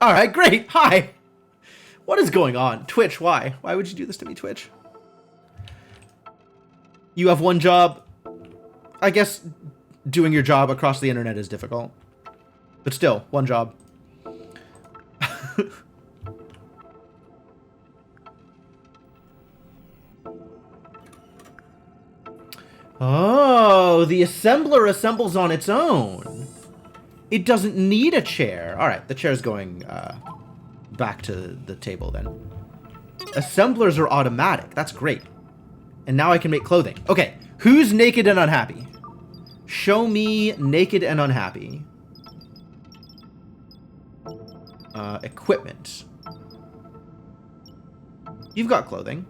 All right, great. Hi. What is going on? Twitch, why? Why would you do this to me, Twitch? You have one job. I guess doing your job across the internet is difficult. But still, one job. Oh, the assembler assembles on its own. It doesn't need a chair. All right, the chair's going back to the table then. Assemblers are automatic. That's great. And now I can make clothing. Okay, who's naked and unhappy? Show me naked and unhappy. Equipment. You've got clothing.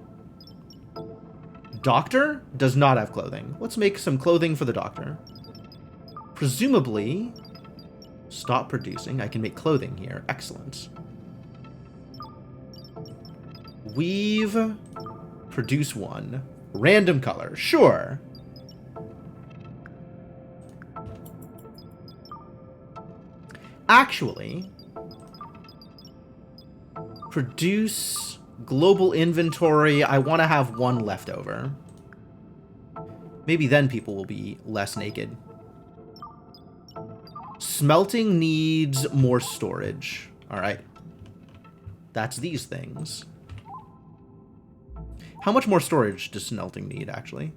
Doctor does not have clothing. Let's make some clothing for the doctor. Presumably, stop producing. I can make clothing here. Excellent. Weave. Produce one. Random color. Sure. Actually, produce global inventory. I want to have one left over. Maybe then people will be less naked. Smelting needs more storage. All right. That's these things. How much more storage does smelting need, actually?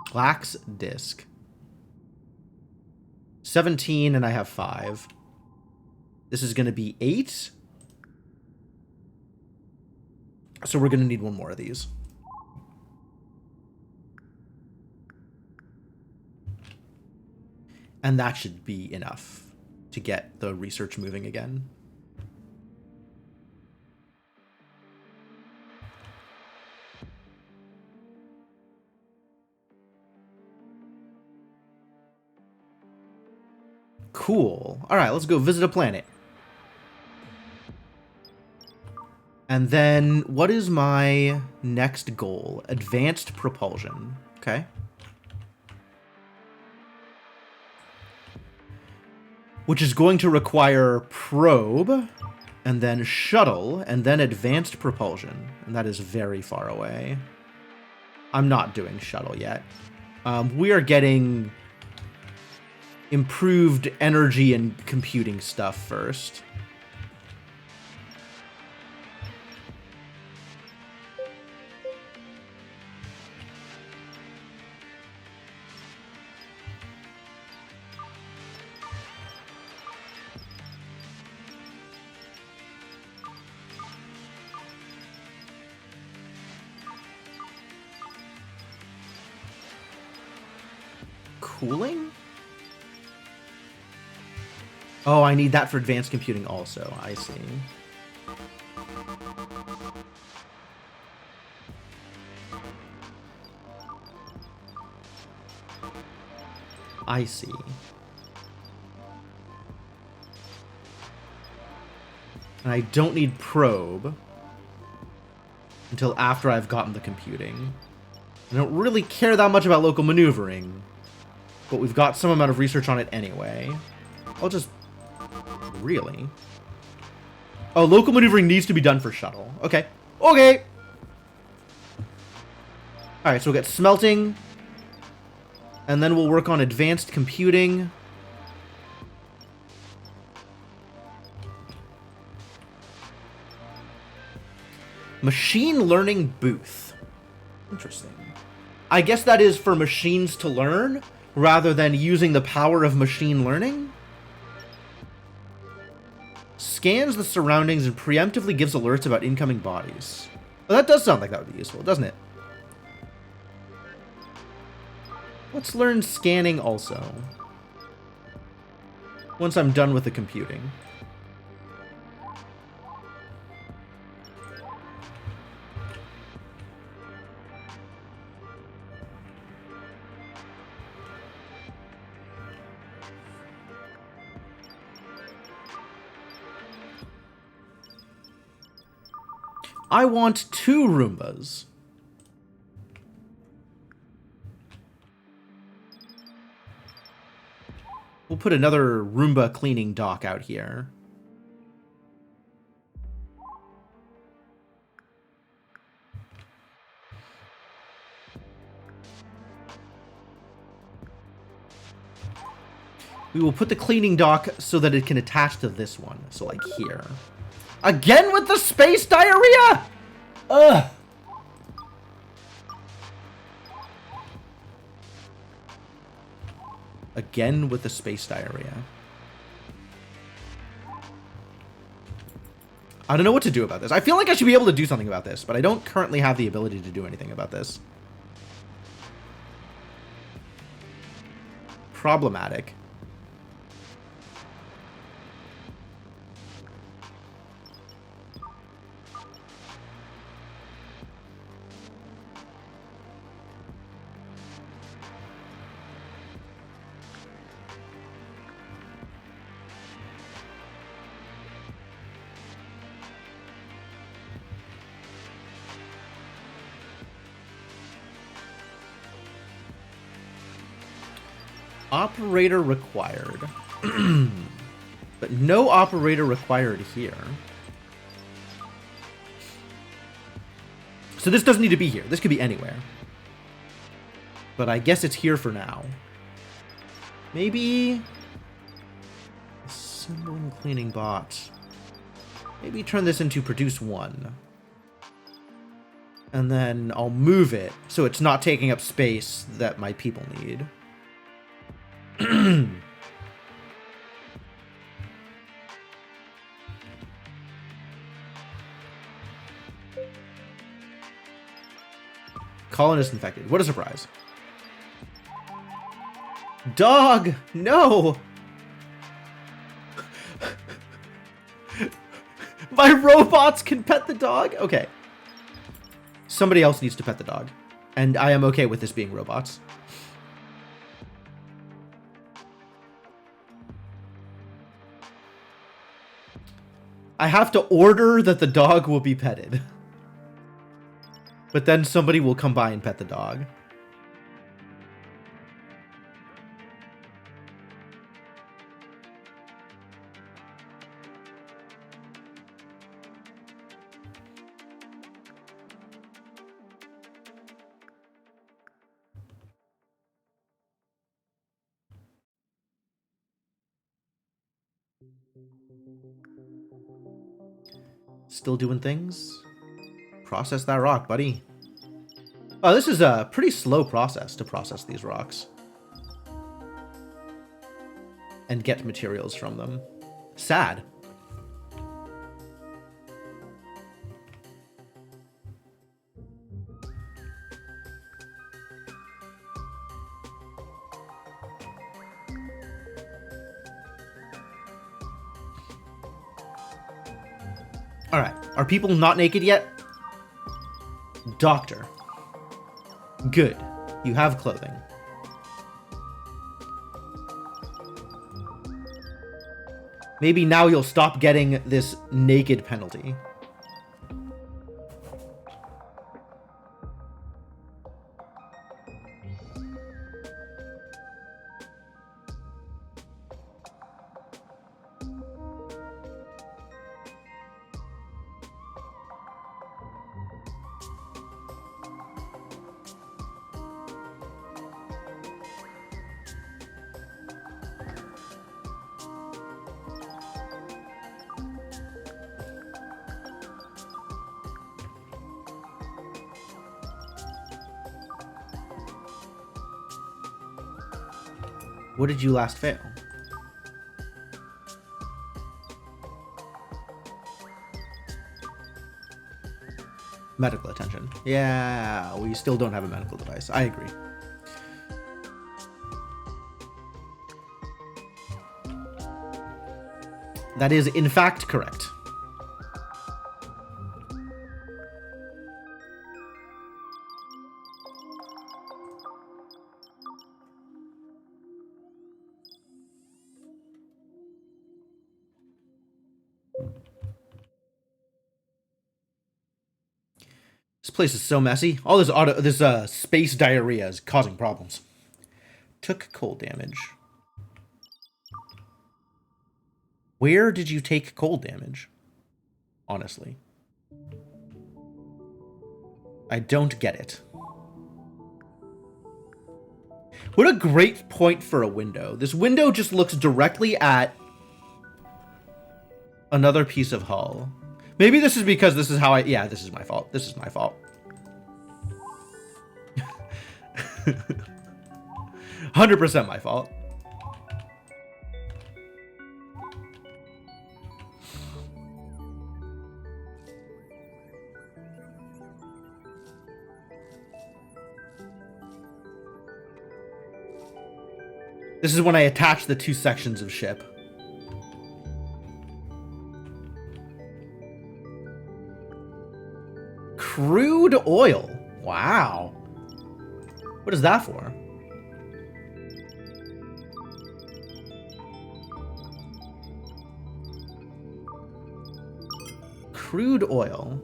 Glax disc. 17 and I have 5. This is going to be 8. So we're going to need one more of these. And that should be enough to get the research moving again. Cool. All right, let's go visit a planet. And then what is my next goal? Advanced propulsion. Okay. Which is going to require probe, and then shuttle, and then advanced propulsion. And that is very far away. I'm not doing shuttle yet. We are getting improved energy and computing stuff first. Cooling? Oh, I need that for advanced computing also. I see. I see. And I don't need probe until after I've gotten the computing. I don't really care that much about local maneuvering, but we've got some amount of research on it anyway. I'll just... Really? Oh, local maneuvering needs to be done for shuttle. Okay. Okay! Alright, so we'll get smelting. And then we'll work on advanced computing. Machine learning booth. Interesting. I guess that is for machines to learn, rather than using the power of machine learning? Scans the surroundings and preemptively gives alerts about incoming bodies. Well, that does sound like that would be useful, doesn't it? Let's learn scanning also. Once I'm done with the computing. I want 2 Roombas. We'll put another Roomba cleaning dock out here. We will put the cleaning dock so that it can attach to this one. So, like, here. Again with the space diarrhea? Ugh. Again with the space diarrhea. I don't know what to do about this. I feel like I should be able to do something about this, but I don't currently have the ability to do anything about this. Problematic. Operator required. But no operator required here. So this doesn't need to be here. This could be anywhere. But I guess it's here for now. Maybe... Assembling cleaning bot. Maybe turn this into produce one. And then I'll move it so it's not taking up space that my people need. Colonist infected. What a surprise. Dog! No! My robots can pet the dog? Okay. Somebody else needs to pet the dog. And I am okay with this being robots. I have to order that the dog will be petted. But then somebody will come by and pet the dog. Still doing things? Process that rock, buddy. Oh, this is a pretty slow process to process these rocks. And get materials from them. Sad. Alright, are people not naked yet? Doctor. Good. You have clothing. Maybe now you'll stop getting this naked penalty. What did you last fail? Medical attention. Yeah, we still don't have a medical device. I agree. That is, in fact, correct. This place is so messy. All this space diarrhea is causing problems. Took cold damage. Where did you take cold damage? Honestly. I don't get it. What a great point for a window. This window just looks directly at another piece of hull. Maybe this is because this is how yeah, this is my fault. This is my fault. 100% my fault. This is when I attach the two sections of ship. Crude oil. Wow. What is that for? Crude oil.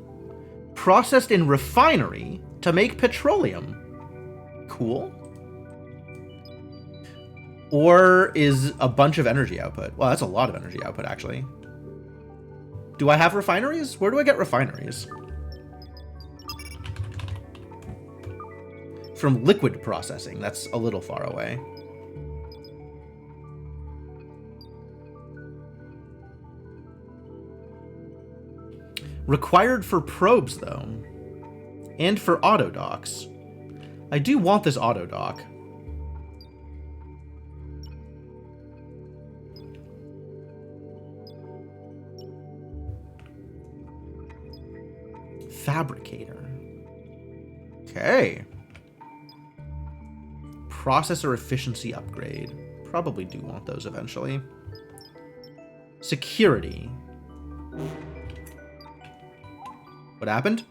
Processed in refinery to make petroleum. Cool. Or is a bunch of energy output. Well, that's a lot of energy output, actually. Do I have refineries? Where do I get refineries? From liquid processing. That's a little far away. Required for probes, though. And for auto docks. I do want this auto dock. Fabricator. Okay. Processor efficiency upgrade. Probably do want those eventually. Security. What happened?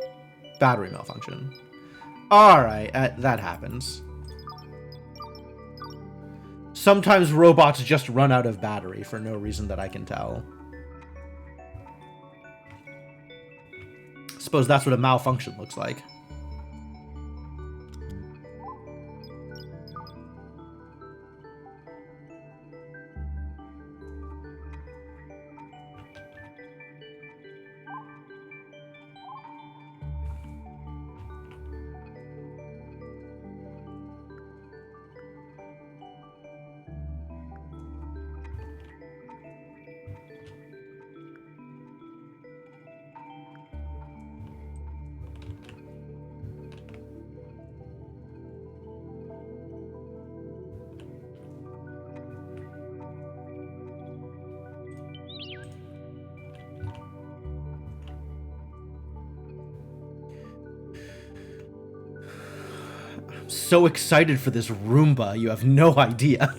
Battery malfunction. Alright, that happens. Sometimes robots just run out of battery for no reason that I can tell. Suppose that's what a malfunction looks like. So excited for this Roomba, you have no idea.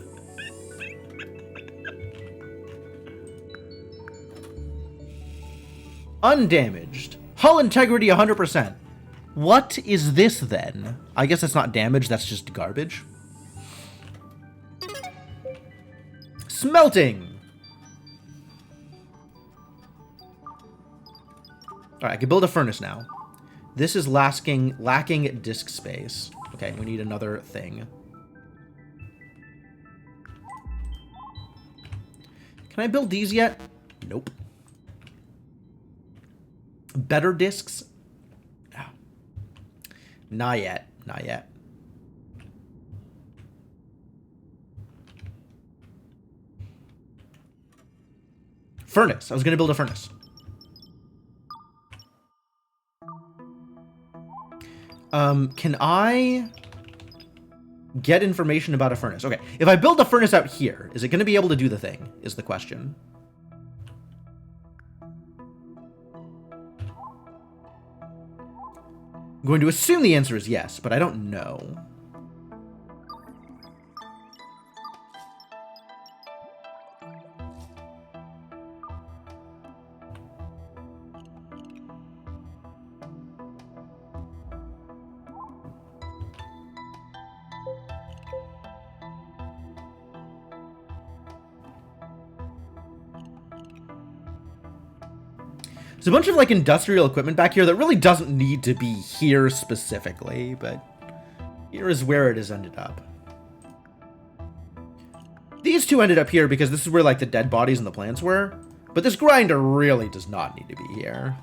Undamaged. Hull integrity 100%. What is this then? I guess that's not damage, that's just garbage. Smelting. Alright, I can build a furnace now. This is lacking disk space. Okay, we need another thing. Can I build these yet? Nope. Better discs? No. Not yet. Not yet. Furnace. I was going to build a furnace. Can I get information about a furnace? Okay, if I build a furnace out here, is it going to be able to do the thing, is the question. I'm going to assume the answer is yes, but I don't know. There's a bunch of like industrial equipment back here that really doesn't need to be here specifically, but here is where it has ended up. These two ended up here because this is where like the dead bodies and the plants were. But this grinder really does not need to be here.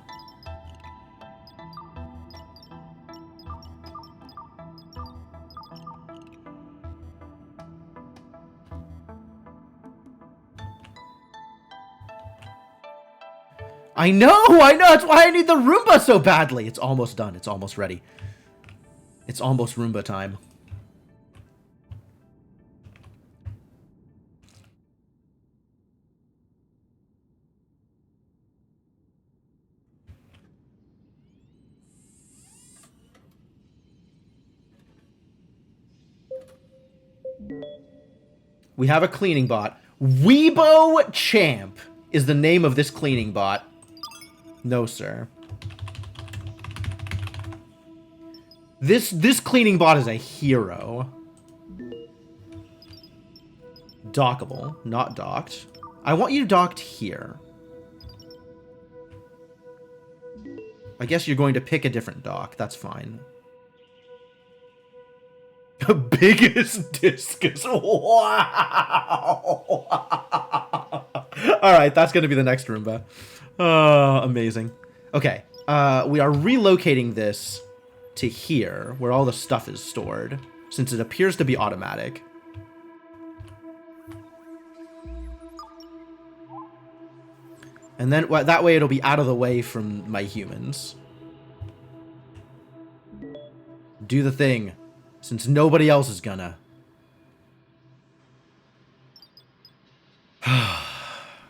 I know! That's why I need the Roomba so badly! It's almost done. It's almost ready. It's almost Roomba time. We have a cleaning bot. Weebo Champ is the name of this cleaning bot. No, sir. This cleaning bot is a hero. Dockable, not docked. I want you docked here. I guess you're going to pick a different dock. That's fine. The biggest discus. Wow. Alright, that's going to be the next Roomba. Oh, amazing. Okay, we are relocating this to here, where all the stuff is stored, since it appears to be automatic. And then that way it'll be out of the way from my humans. Do the thing, since nobody else is gonna.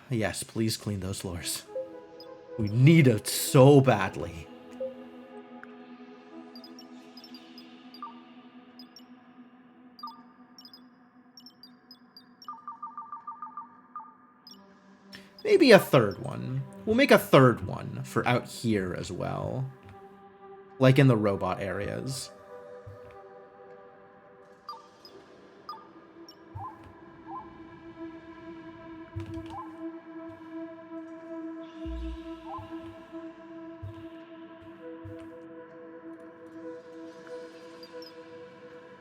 Yes, please clean those floors. We need it so badly. Maybe a third one. We'll make a third one for out here as well. Like in the robot areas.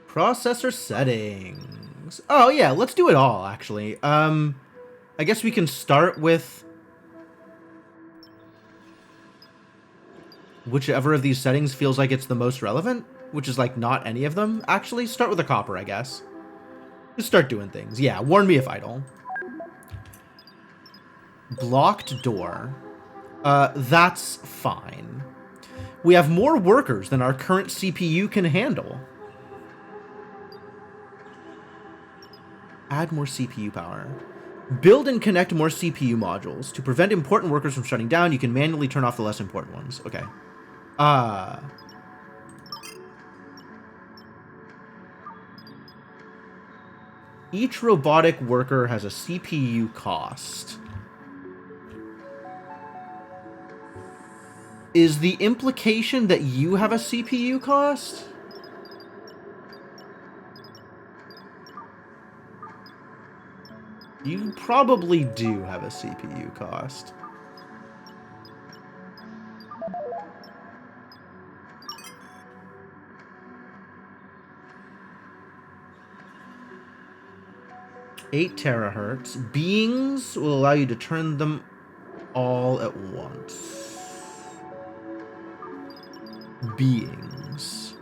Processor settings. Oh yeah, let's do it all actually. I guess we can start with whichever of these settings feels like it's the most relevant, which is like not any of them. Actually, start with the copper, I guess. Just start doing things. Yeah, warn me if idle. Blocked door. That's fine. We have more workers than our current CPU can handle. Add more CPU power. Build and connect more CPU modules. To prevent important workers from shutting down, you can manually turn off the less important ones. Okay. Each robotic worker has a CPU cost. Is the implication that you have a CPU cost? You probably do have a CPU cost. Eight terahertz. Beings will allow you to turn them all at once. Beings.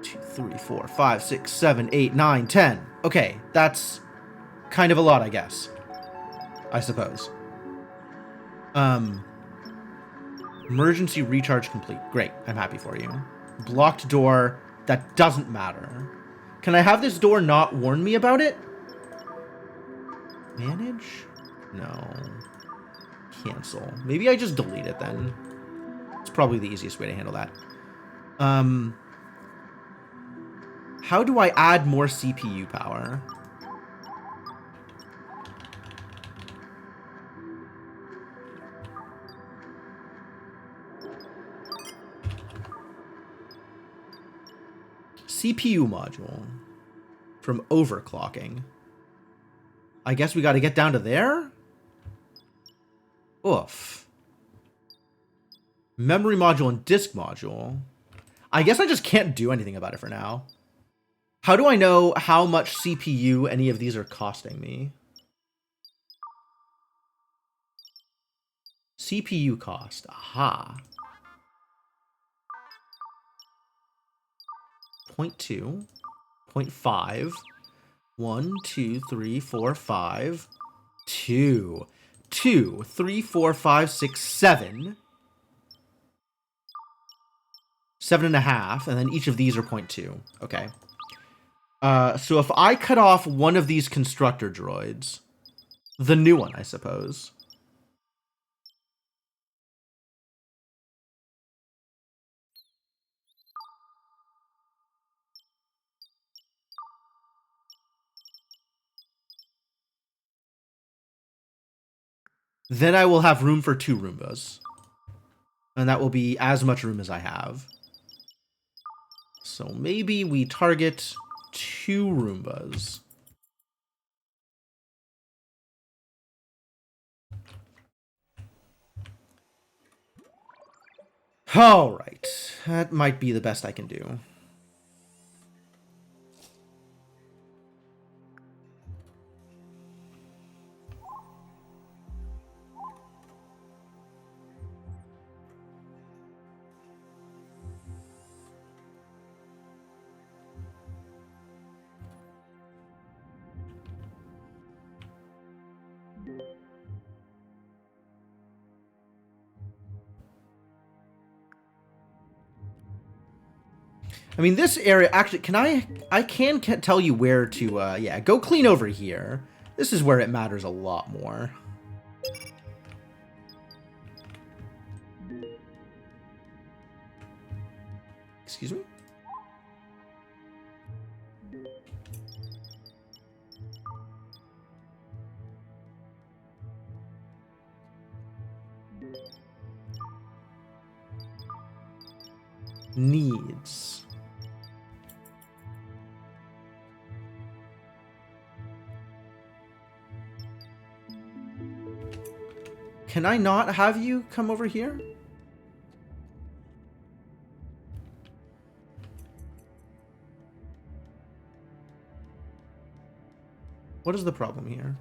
2, 3, 4, 5, 6, 7, 8, 9, 10. Okay, that's kind of a lot, I guess. I suppose. Emergency recharge complete. Great, I'm happy for you. Blocked door. That doesn't matter. Can I have this door not warn me about it? Manage? No. Cancel. Maybe I just delete it then. It's probably the easiest way to handle that. How do I add more CPU power? CPU module from overclocking. I guess we got to get down to there? Oof. Memory module and disk module. I guess I just can't do anything about it for now. How do I know how much CPU any of these are costing me? CPU cost. Aha. 0.2. 0.5. 1, 2, 3, 4, 5. 2. 2, 3, 4, 5, 6, 7. 7.5, and then each of these are 0.2. Okay. So if I cut off one of these constructor droids, the new one, I suppose. Then I will have room for 2 Roombas. And that will be as much room as I have. So maybe we target 2 Roombas. Alright. That might be the best I can do. I mean, this area, actually, I can tell you where to, yeah, go clean over here. This is where it matters a lot more. Excuse me? Needs. Can I not have you come over here? What is the problem here?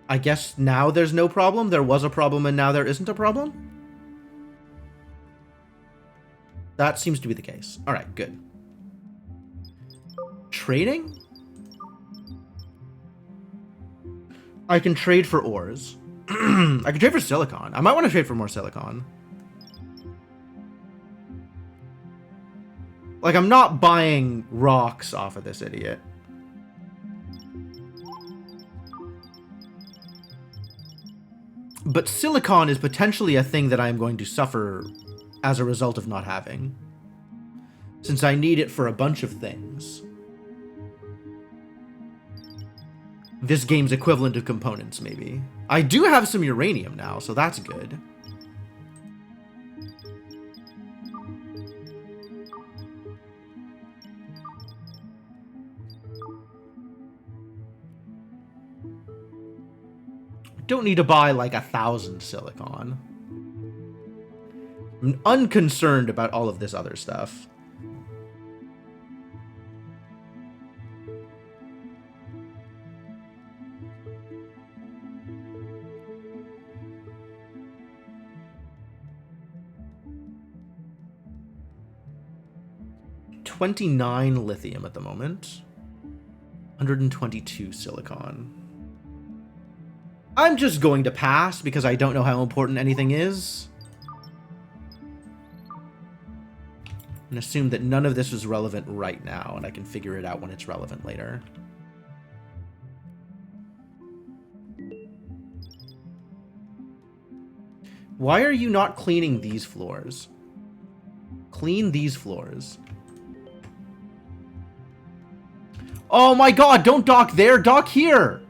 I guess now there's no problem. There was a problem and now there isn't a problem? That seems to be the case. All right, good. Trading? I can trade for ores. I can trade for silicon. I might want to trade for more silicon. Like, I'm not buying rocks off of this idiot. But silicon is potentially a thing that I am going to suffer as a result of not having. Since I need it for a bunch of things. This game's equivalent of components, maybe. I do have some uranium now, so that's good. Don't need to buy like 1,000 silicon. I'm unconcerned about all of this other stuff. $29 lithium at the moment. 122 silicon. I'm just going to pass because I don't know how important anything is. And assume that none of this is relevant right now, and I can figure it out when it's relevant later. Why are you not cleaning these floors? Clean these floors. Oh my god, don't dock there, dock here!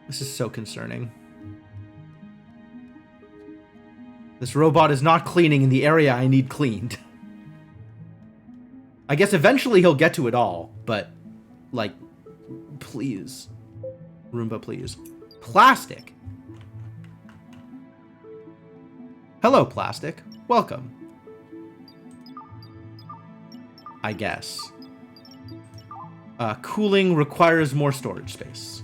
This is so concerning. This robot is not cleaning in the area I need cleaned. I guess eventually he'll get to it all, but, like, please. Roomba, please. Plastic. Hello, Plastic. Welcome. I guess. Cooling requires more storage space.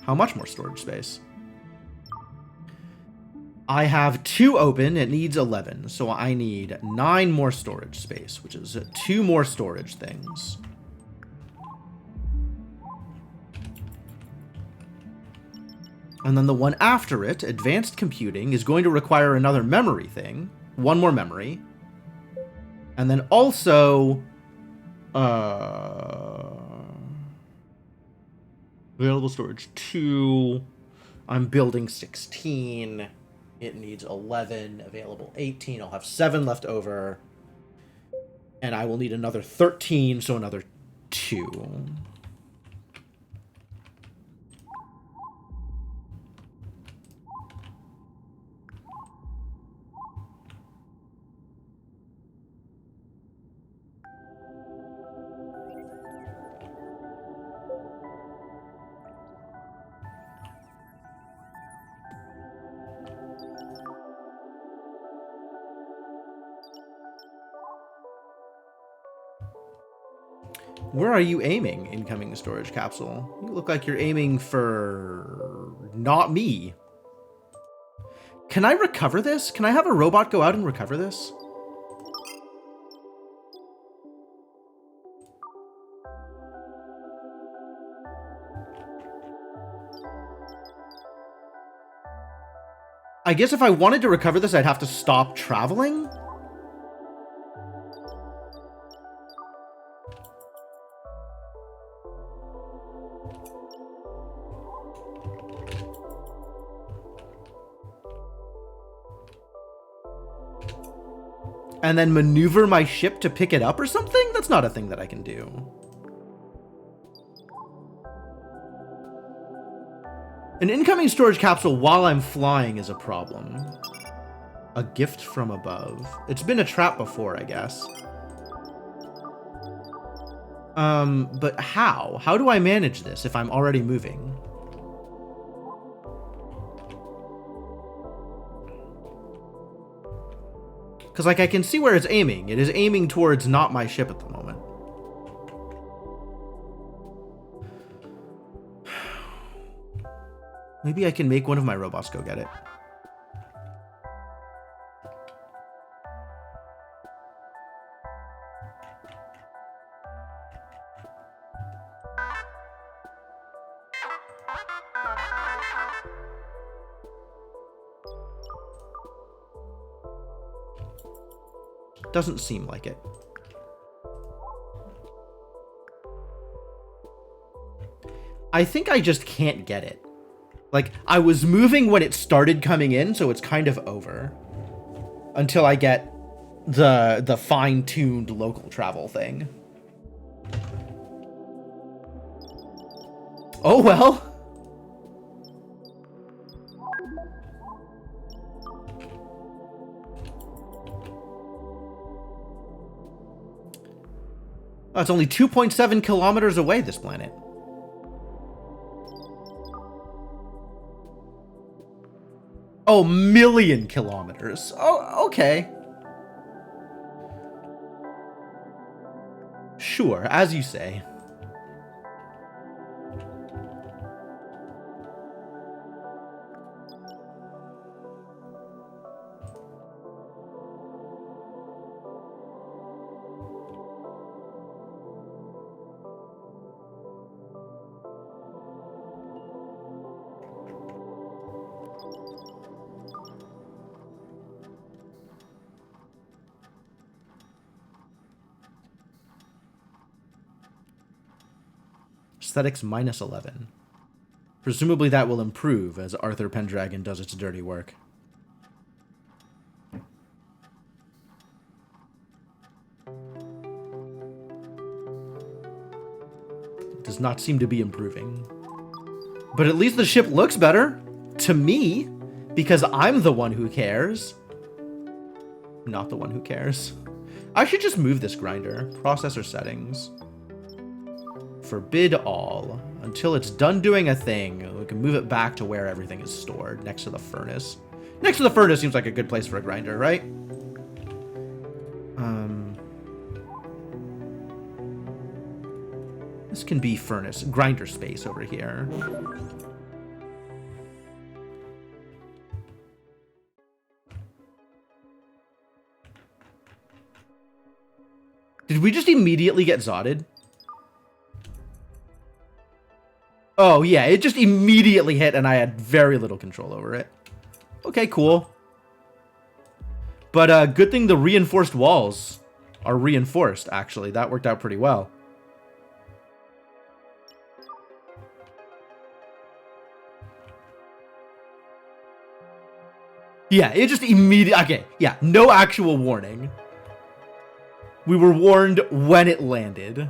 How much more storage space? I have 2 open. It needs 11. So I need 9 more storage space, which is 2 more storage things. And then the one after it, advanced computing, is going to require another memory thing. 1 more memory. And then also... available storage 2. I'm building 16. It needs 11. Available 18. I'll have 7 left over. And I will need another 13, so another 2. Where are you aiming, incoming storage capsule? You look like you're aiming for... not me. Can I recover this? Can I have a robot go out and recover this? I guess if I wanted to recover this, I'd have to stop traveling? And then maneuver my ship to pick it up or something? That's not a thing that I can do. An incoming storage capsule while I'm flying is a problem. A gift from above. It's been a trap before, I guess. But how? How do I manage this if I'm already moving? Because, like, I can see where it's aiming. It is aiming towards not my ship at the moment. Maybe I can make one of my robots go get it. Doesn't seem like it. I think I just can't get it. Like, I was moving when it started coming in, so it's kind of over. Until I get the fine-tuned local travel thing. Oh well. Oh, it's only 2.7 kilometers away, this planet. Oh, million kilometers. Oh, okay. Sure, as you say. Aesthetics minus 11. Presumably that will improve as Arthur Pendragon does its dirty work. It does not seem to be improving. But at least the ship looks better. To me. Because I'm the one who cares. not the one who cares. I should just move this grinder. Processor settings. Forbid all. Until it's done doing a thing, we can move it back to where everything is stored, next to the furnace. Next to the furnace seems like a good place for a grinder, right? This can be furnace, grinder space over here. Did we just immediately get zotted? Oh, yeah, it just immediately hit and I had very little control over it. Okay, cool. But good thing the reinforced walls are reinforced, actually. That worked out pretty well. Yeah, it just immediately... Okay, yeah, no actual warning. We were warned when it landed.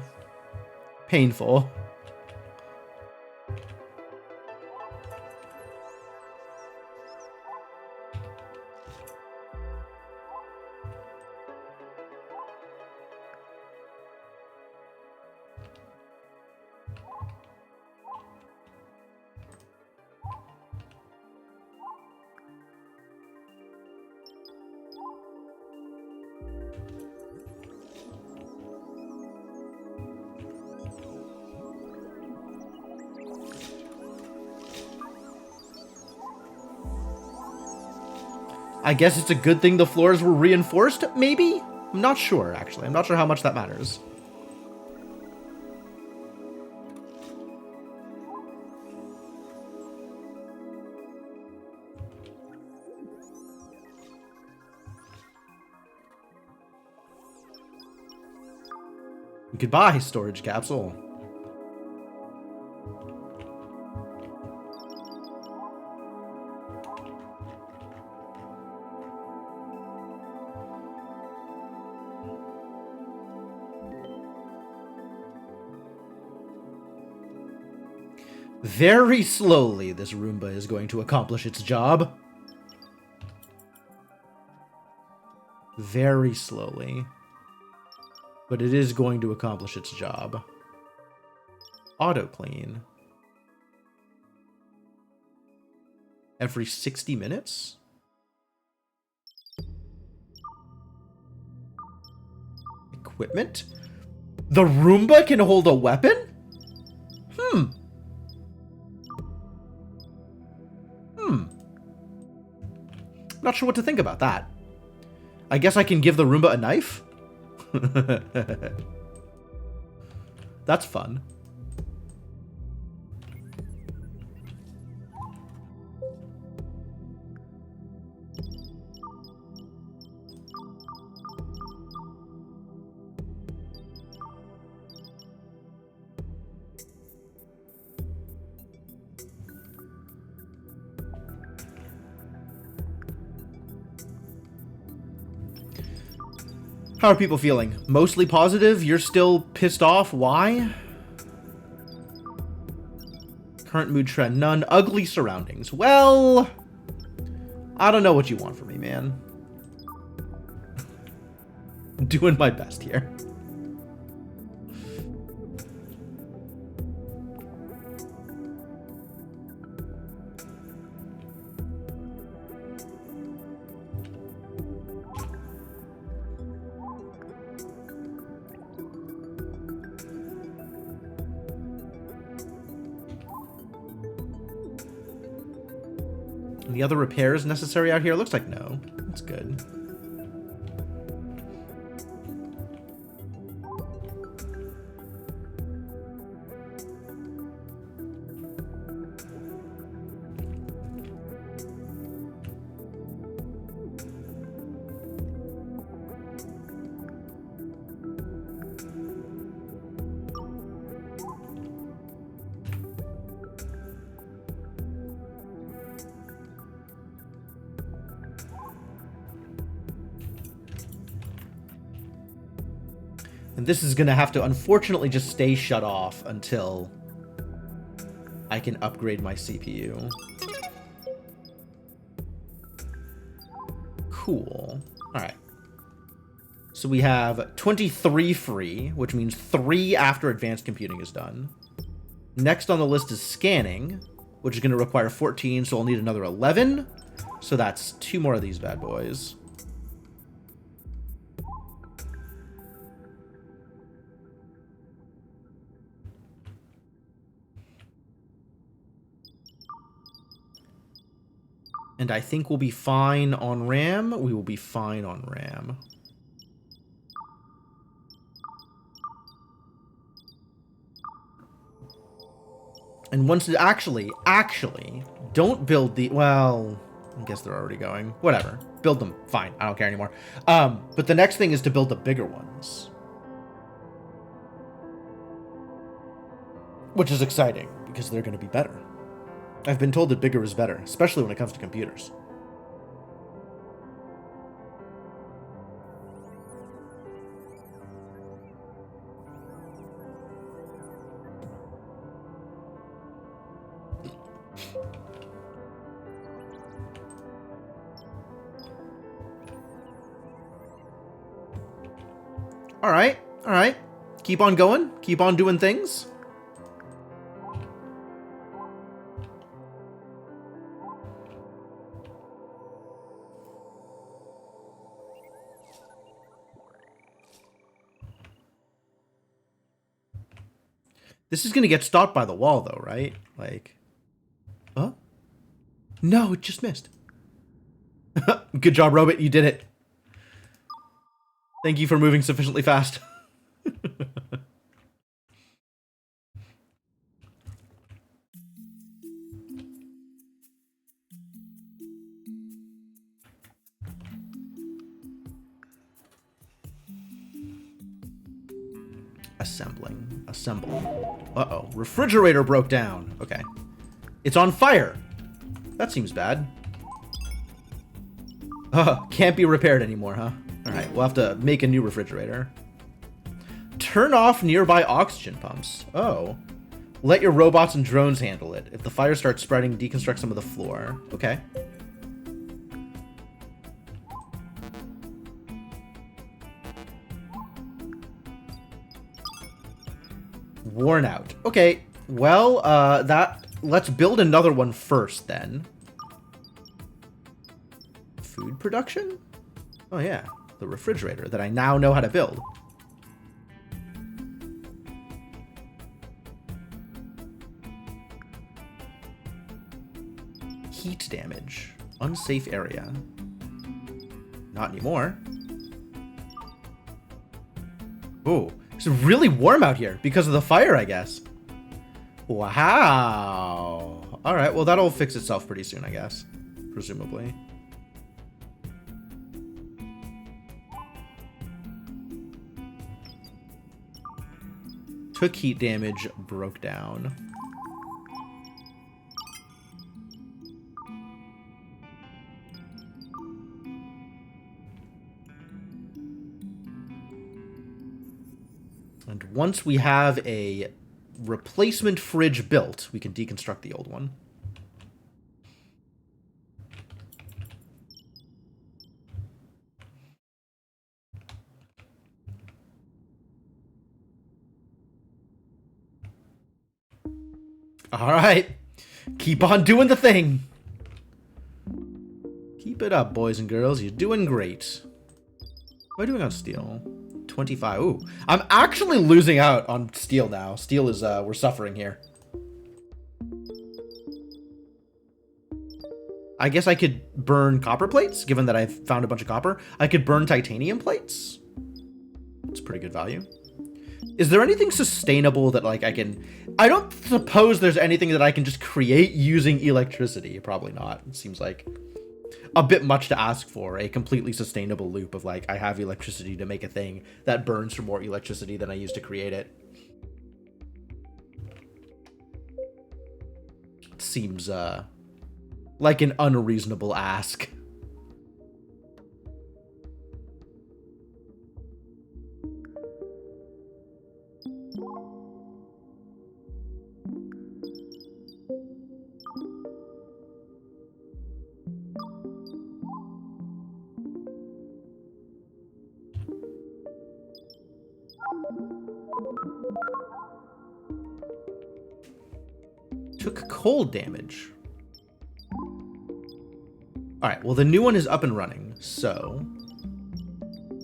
Painful. I guess it's a good thing the floors were reinforced, maybe? I'm not sure, actually. I'm not sure how much that matters. Goodbye, storage capsule. Very slowly, this Roomba is going to accomplish its job. Very slowly. But it is going to accomplish its job. Auto clean. Every 60 minutes? Equipment? The Roomba can hold a weapon? Not sure what to think about that. I guess I can give the Roomba a knife? That's fun. How are people feeling? Mostly positive? You're still pissed off? Why? Current mood trend, none. Ugly surroundings. Well, I don't know what you want from me, man. Doing my best here. Any other repairs necessary out here? Looks like no. That's good. And this is going to have to, unfortunately, just stay shut off until I can upgrade my CPU. Cool. Alright. So we have 23 free, which means 3 after advanced computing is done. Next on the list is scanning, which is going to require 14, so I'll need another 11. So that's 2 more of these bad boys. And I think we'll be fine on RAM. We will be fine on RAM. And once it actually, don't build the, well, I guess they're already going. Whatever. Build them. Fine. I don't care anymore. But the next thing is to build the bigger ones. Which is exciting, because they're going to be better. I've been told that bigger is better, especially when it comes to computers. All right. Keep on going. Keep on doing things. This is going to get stopped by the wall, though, right? Like, huh? No, it just missed. Good job, Robot. You did it. Thank you for moving sufficiently fast. Assembling. Uh-oh. Refrigerator broke down. Okay. It's on fire. That seems bad. Can't be repaired anymore, huh? Alright, we'll have to make a new refrigerator. Turn off nearby oxygen pumps. Oh. Let your robots and drones handle it. If the fire starts spreading, deconstruct some of the floor. Okay. Worn out. Okay, well, let's build another one first, then. Food production? Oh, yeah. The refrigerator that I now know how to build. Heat damage. Unsafe area. Not anymore. Ooh. It's really warm out here because of the fire, I guess. Wow. All right, well, that'll fix itself pretty soon, I guess. Presumably. Took heat damage, broke down. And once we have a replacement fridge built, we can deconstruct the old one. All right. Keep on doing the thing. Keep it up, boys and girls. You're doing great. What am I doing on steel? 25. Ooh. I'm actually losing out on steel now. Steel is, we're suffering here. I guess I could burn copper plates, given that I've found a bunch of copper. I could burn titanium plates. It's pretty good value. Is there anything sustainable that, like, I can... I don't suppose there's anything that I can just create using electricity. Probably not. It seems like a bit much to ask for. A completely sustainable loop of, like, I have electricity to make a thing that burns for more electricity than I use to create it. It seems, like an unreasonable ask. Took cold damage. Alright, well the new one is up and running, so...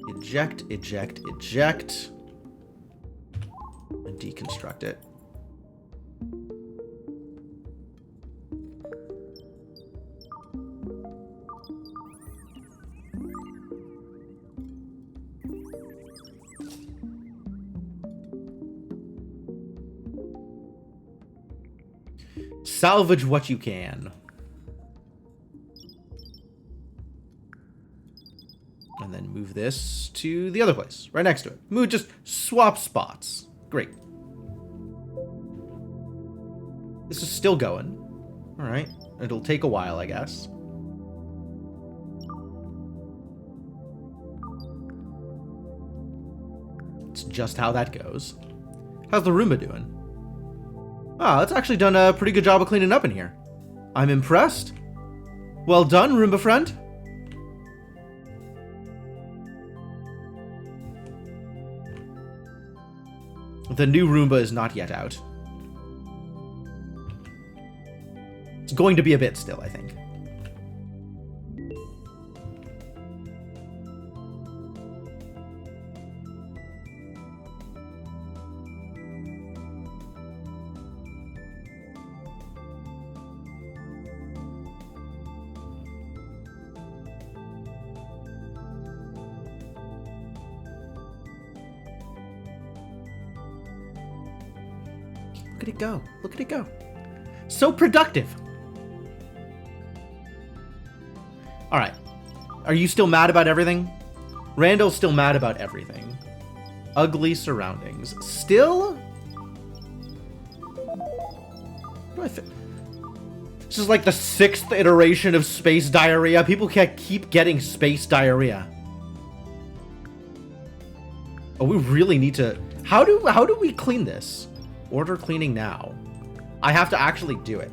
Eject, eject, eject. And deconstruct it. Salvage what you can. And then move this to the other place, right next to it. Move, just swap spots. Great. This is still going. All right. It'll take a while, I guess. It's just how that goes. How's the Roomba doing? Ah, it's actually done a pretty good job of cleaning up in here. I'm impressed. Well done, Roomba friend. The new Roomba is not yet out. It's going to be a bit still, I think. Look at it go. Look at it go. So productive. All right. Are you still mad about everything? Randall's still mad about everything. Ugly surroundings. Still? What do I think? This is like the 6th iteration of space diarrhea. People can't keep getting space diarrhea. Oh, we really need to... How do we clean this? Order cleaning now. I have to actually do it.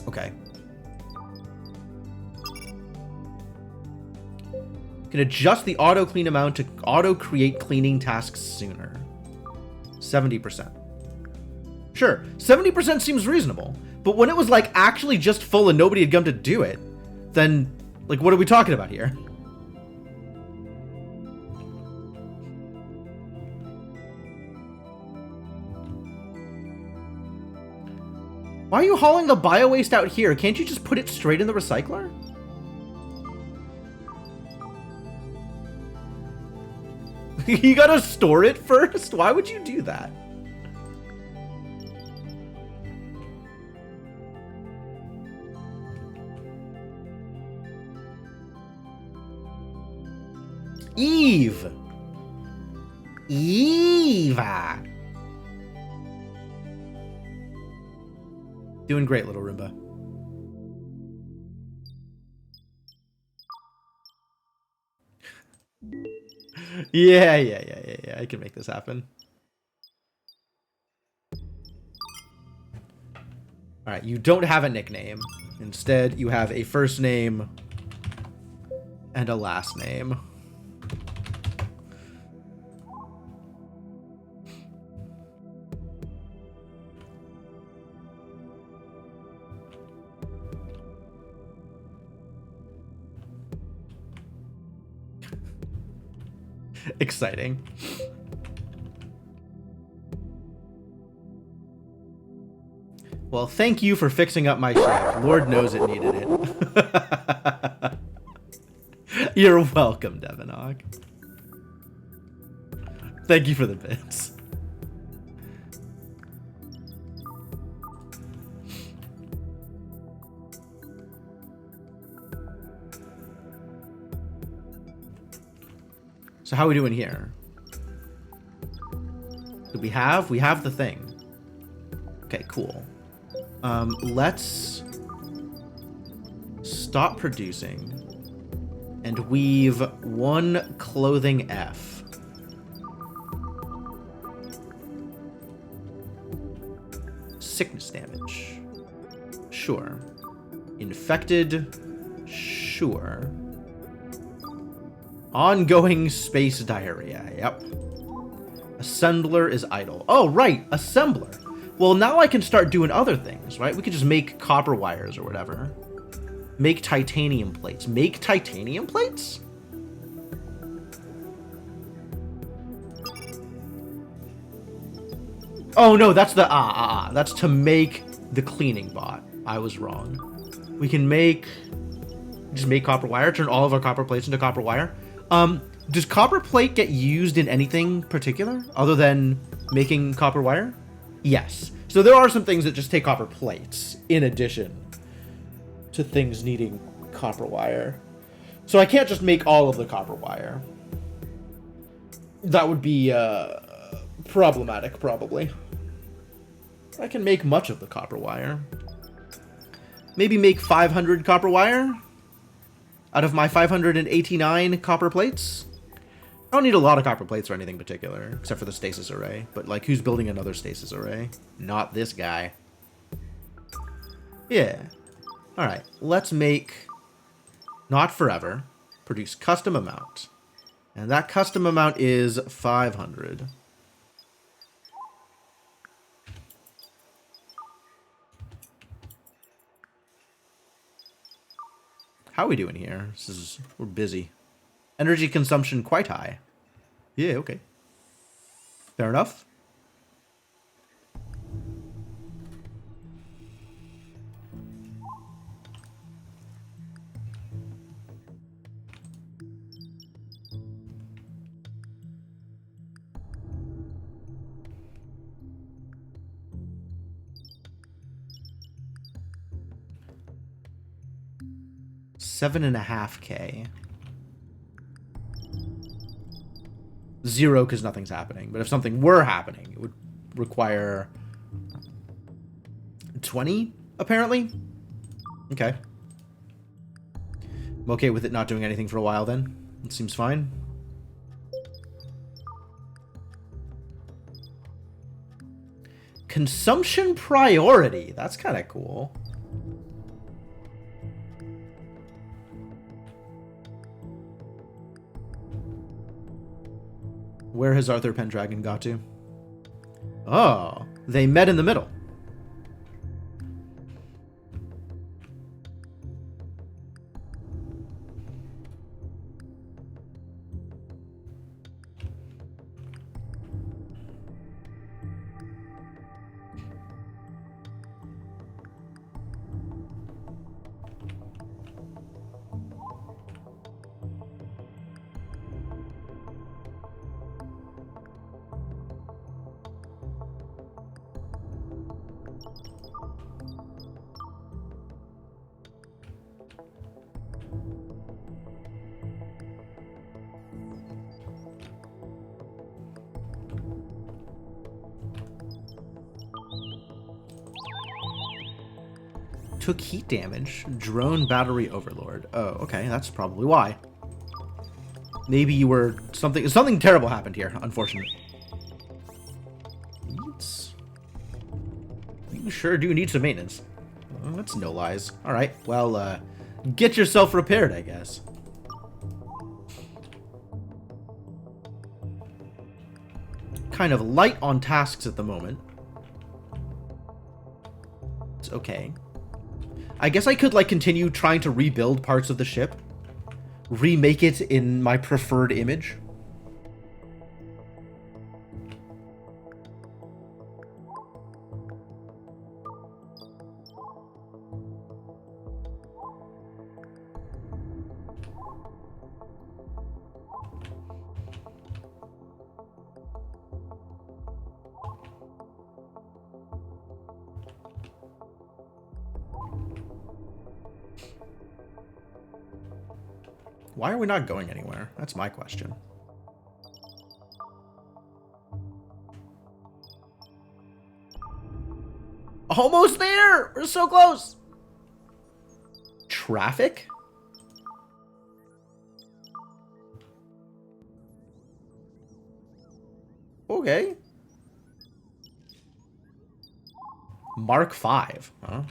Okay. Can adjust the auto clean amount to auto create cleaning tasks sooner. 70%. Sure, 70% seems reasonable. But when it was like actually just full and nobody had come to do it, then like what are we talking about here? Why are you hauling the bio-waste out here? Can't you just put it straight in the recycler? You gotta store it first? Why would you do that? Eve! Eva! Doing great, little Roomba. Yeah. I can make this happen. Alright, you don't have a nickname. Instead, you have a first name and a last name. Exciting. Well, thank you for fixing up my ship. Lord knows it needed it. You're welcome, Devinog. Thank you for the bits. So how are we doing here? Do we have? We have the thing. Okay, cool. Let's stop producing and weave 1 clothing F. Sickness damage. Sure. Infected. Sure. Ongoing space diarrhea. Yep. Assembler is idle. Oh, right. Assembler. Well, now I can start doing other things, right? We could just make copper wires or whatever. Make titanium plates. Make titanium plates? Oh, no, that's the... That's to make the cleaning bot. I was wrong. We can make... Just make copper wire. Turn all of our copper plates into copper wire. Does copper plate get used in anything particular other than making copper wire? Yes. So there are some things that just take copper plates in addition to things needing copper wire. So I can't just make all of the copper wire. That would be problematic, probably. I can make much of the copper wire. Maybe make 500 copper wire out of my 589 copper plates. I don't need a lot of copper plates or anything particular, except for the stasis array. But, like, who's building another stasis array? Not this guy. Yeah. Alright, let's make... Not forever. Produce custom amount. And that custom amount is 500. How are we doing here? We're busy. Energy consumption quite high. Yeah, okay. Fair enough. $7.5K. 0 because nothing's happening. But if something were happening, it would require 20, apparently. Okay. I'm okay with it not doing anything for a while then. It seems fine. Consumption priority. That's kind of cool. Where has Arthur Pendragon got to? Oh, they met in the middle. Took heat damage. Drone battery overlord. Oh, okay. That's probably why. Maybe you were... Something terrible happened here, unfortunately. Needs... You sure do need some maintenance. Oh, that's no lies. Alright, well, get yourself repaired, I guess. Kind of light on tasks at the moment. It's okay. I guess I could, like, continue trying to rebuild parts of the ship. Remake it in my preferred image. Why are we not going anywhere? That's my question. Almost there! We're so close! Traffic? Okay. Mark 5, huh?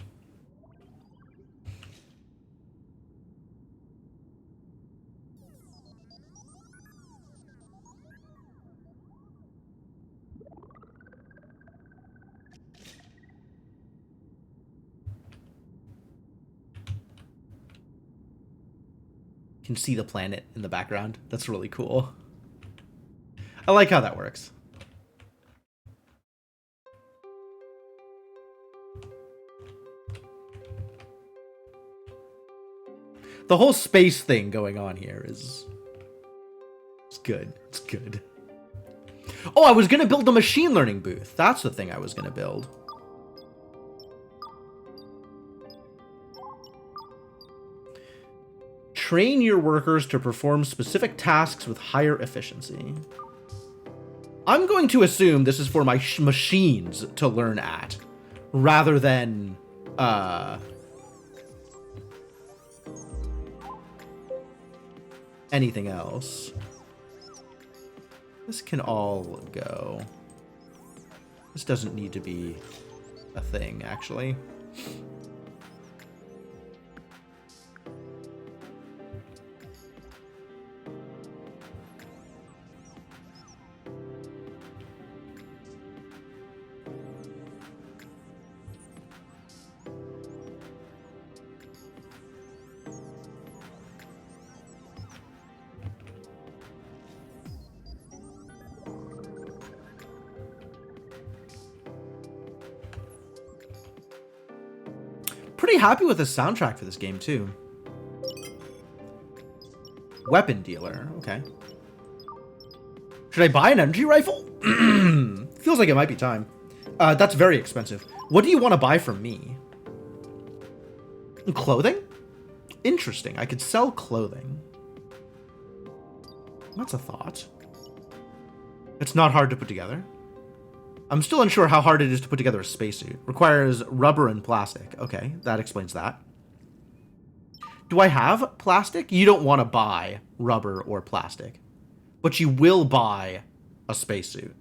can see the planet in the background. That's really cool. I like how that works. The whole space thing going on here is... It's good. It's good. Oh, I was going to build the machine learning booth. That's the thing I was going to build. Train your workers to perform specific tasks with higher efficiency. I'm going to assume this is for my machines to learn at, rather than, anything else. This can all go. This doesn't need to be a thing, actually. Pretty happy with the soundtrack for this game, too. Weapon dealer. Okay. Should I buy an energy rifle? Feels like it might be time. That's very expensive. What do you want to buy from me? Clothing? Interesting. I could sell clothing. That's a thought. It's not hard to put together. I'm still unsure how hard it is to put together a spacesuit. Requires rubber and plastic. Okay, that explains that. Do I have plastic? You don't want to buy rubber or plastic, but you will buy a spacesuit.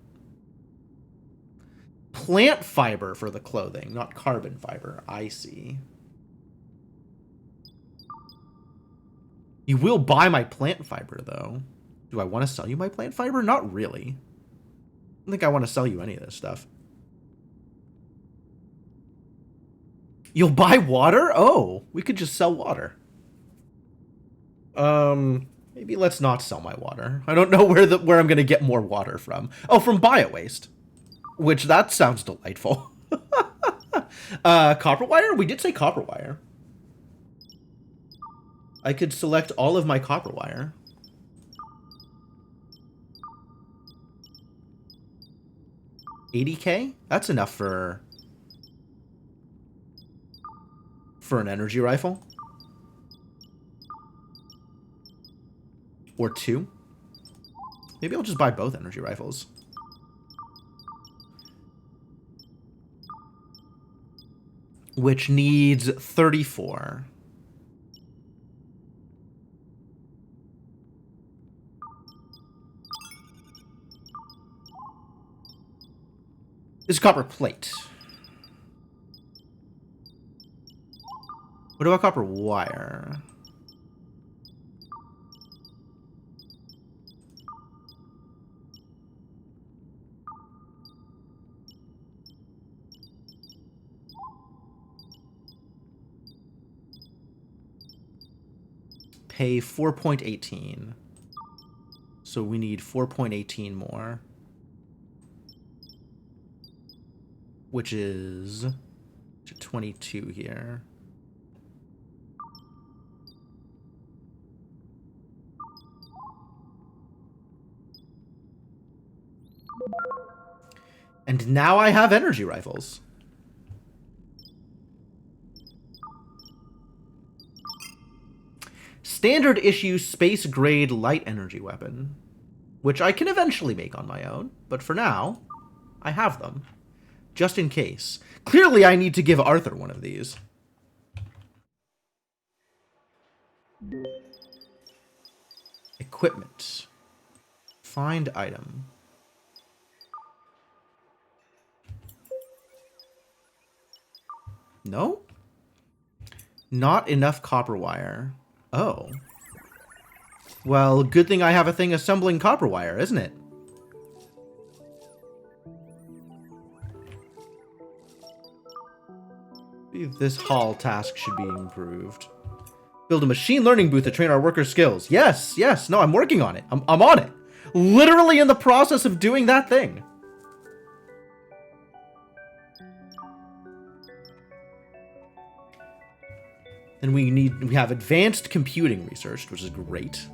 Plant fiber for the clothing, not carbon fiber. I see. You will buy my plant fiber, though. Do I want to sell you my plant fiber? Not really. I don't think I want to sell you any of this stuff. You'll buy water? Oh, we could just sell water. Maybe let's not sell my water. I don't know where I'm going to get more water from. Oh, from bio-waste. Which, that sounds delightful. Copper wire? We did say copper wire. I could select all of my copper wire. $80K? That's enough for an energy rifle. Or two. Maybe I'll just buy both energy rifles. Which needs 34. This is copper plate. What about copper wire? Pay 4.18. So we need 4.18 more. Which is 22 here. And now I have energy rifles. Standard issue space grade light energy weapon, which I can eventually make on my own, but for now, I have them. Just in case. Clearly, I need to give Arthur one of these. Equipment. Find item. No? Not enough copper wire. Oh. Well, good thing I have a thing assembling copper wire, isn't it? This haul task should be improved. Build a machine learning booth to train our workers' skills. Yes, yes. No, I'm working on it. I'm on it. Literally in the process of doing that thing. And we have advanced computing research, which is great.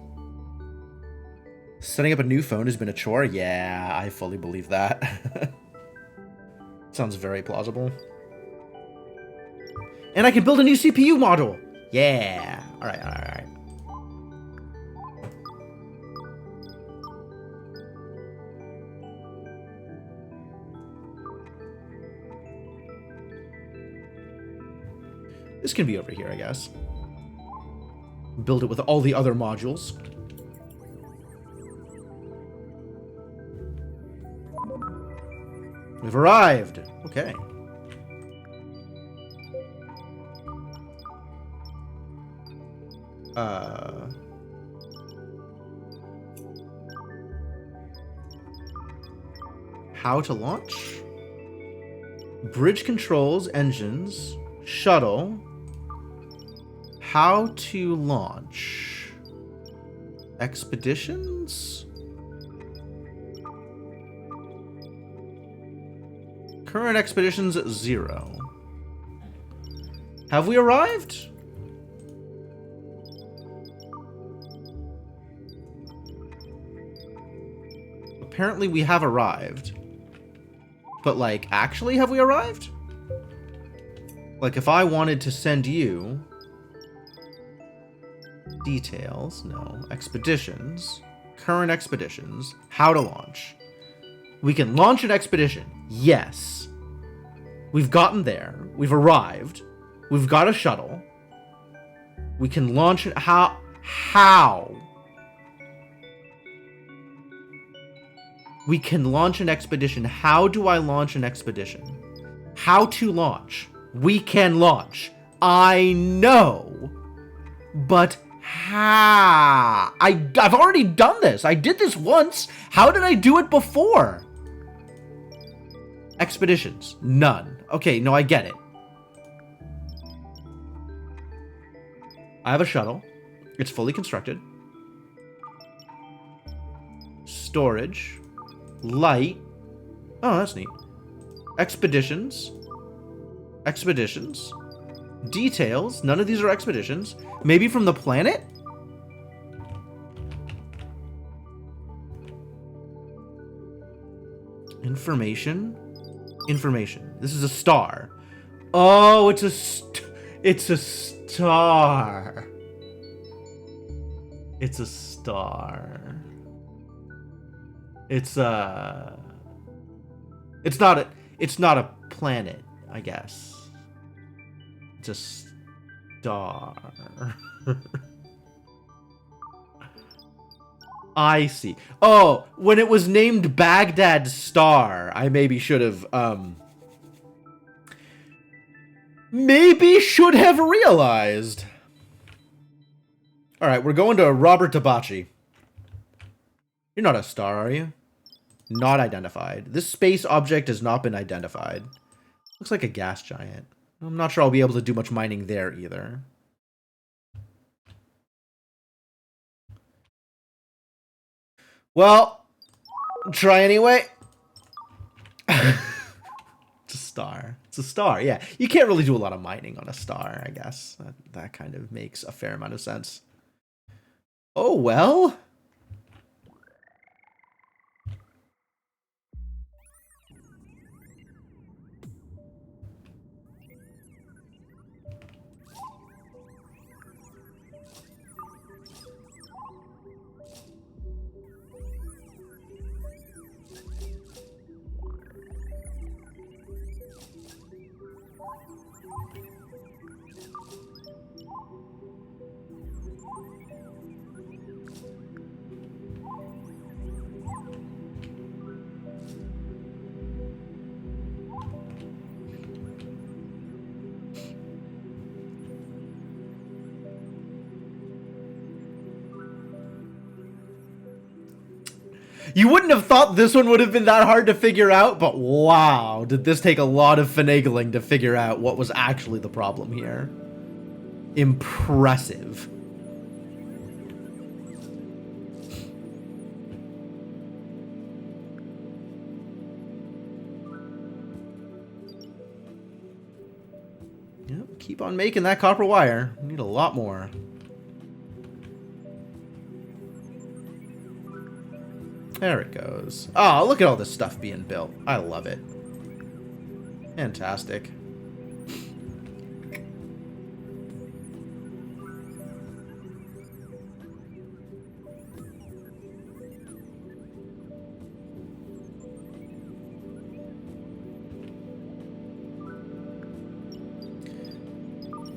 Setting up a new phone has been a chore. Yeah, I fully believe that. Sounds very plausible. And I can build a new CPU module. Yeah. All right, all right, all right. This can be over here, I guess. Build it with all the other modules. We've arrived. Okay. How to launch? Bridge controls, engines, shuttle. How to launch? Expeditions? Current expeditions 0. Have we arrived? Apparently we have arrived. But, like, actually have we arrived? Like, if I wanted to send you... Details, no. Expeditions. Current expeditions. How to launch. We can launch an expedition. Yes. We've gotten there. We've arrived. We've got a shuttle. We can launch it. How? We can launch an expedition. How do I launch an expedition? How to launch? We can launch. I know. But how? I've already done this. I did this once. How did I do it before? Expeditions. None. Okay, no, I get it. I have a shuttle. It's fully constructed. Storage. Light. Oh, that's neat. Expeditions. Expeditions. Details. None of these are expeditions. Maybe from the planet? Information. Information. This is a star. Oh, it's a star. It's a star. It's a star. It's not a planet, I guess. It's a star. I see. Oh, when it was named Baghdad Star, I maybe should have realized. All right, we're going to Robert Tabachi. You're not a star, are you? Not identified. This space object has not been identified. Looks like a gas giant. I'm not sure I'll be able to do much mining there either. Well, try anyway. It's a star. It's a star, yeah. You can't really do a lot of mining on a star, I guess. That kind of makes a fair amount of sense. Oh, well. You wouldn't have thought this one would have been that hard to figure out, but wow, did this take a lot of finagling to figure out what was actually the problem here. Impressive. Yep, keep on making that copper wire. We need a lot more. There it goes. Oh, look at all this stuff being built. I love it. Fantastic.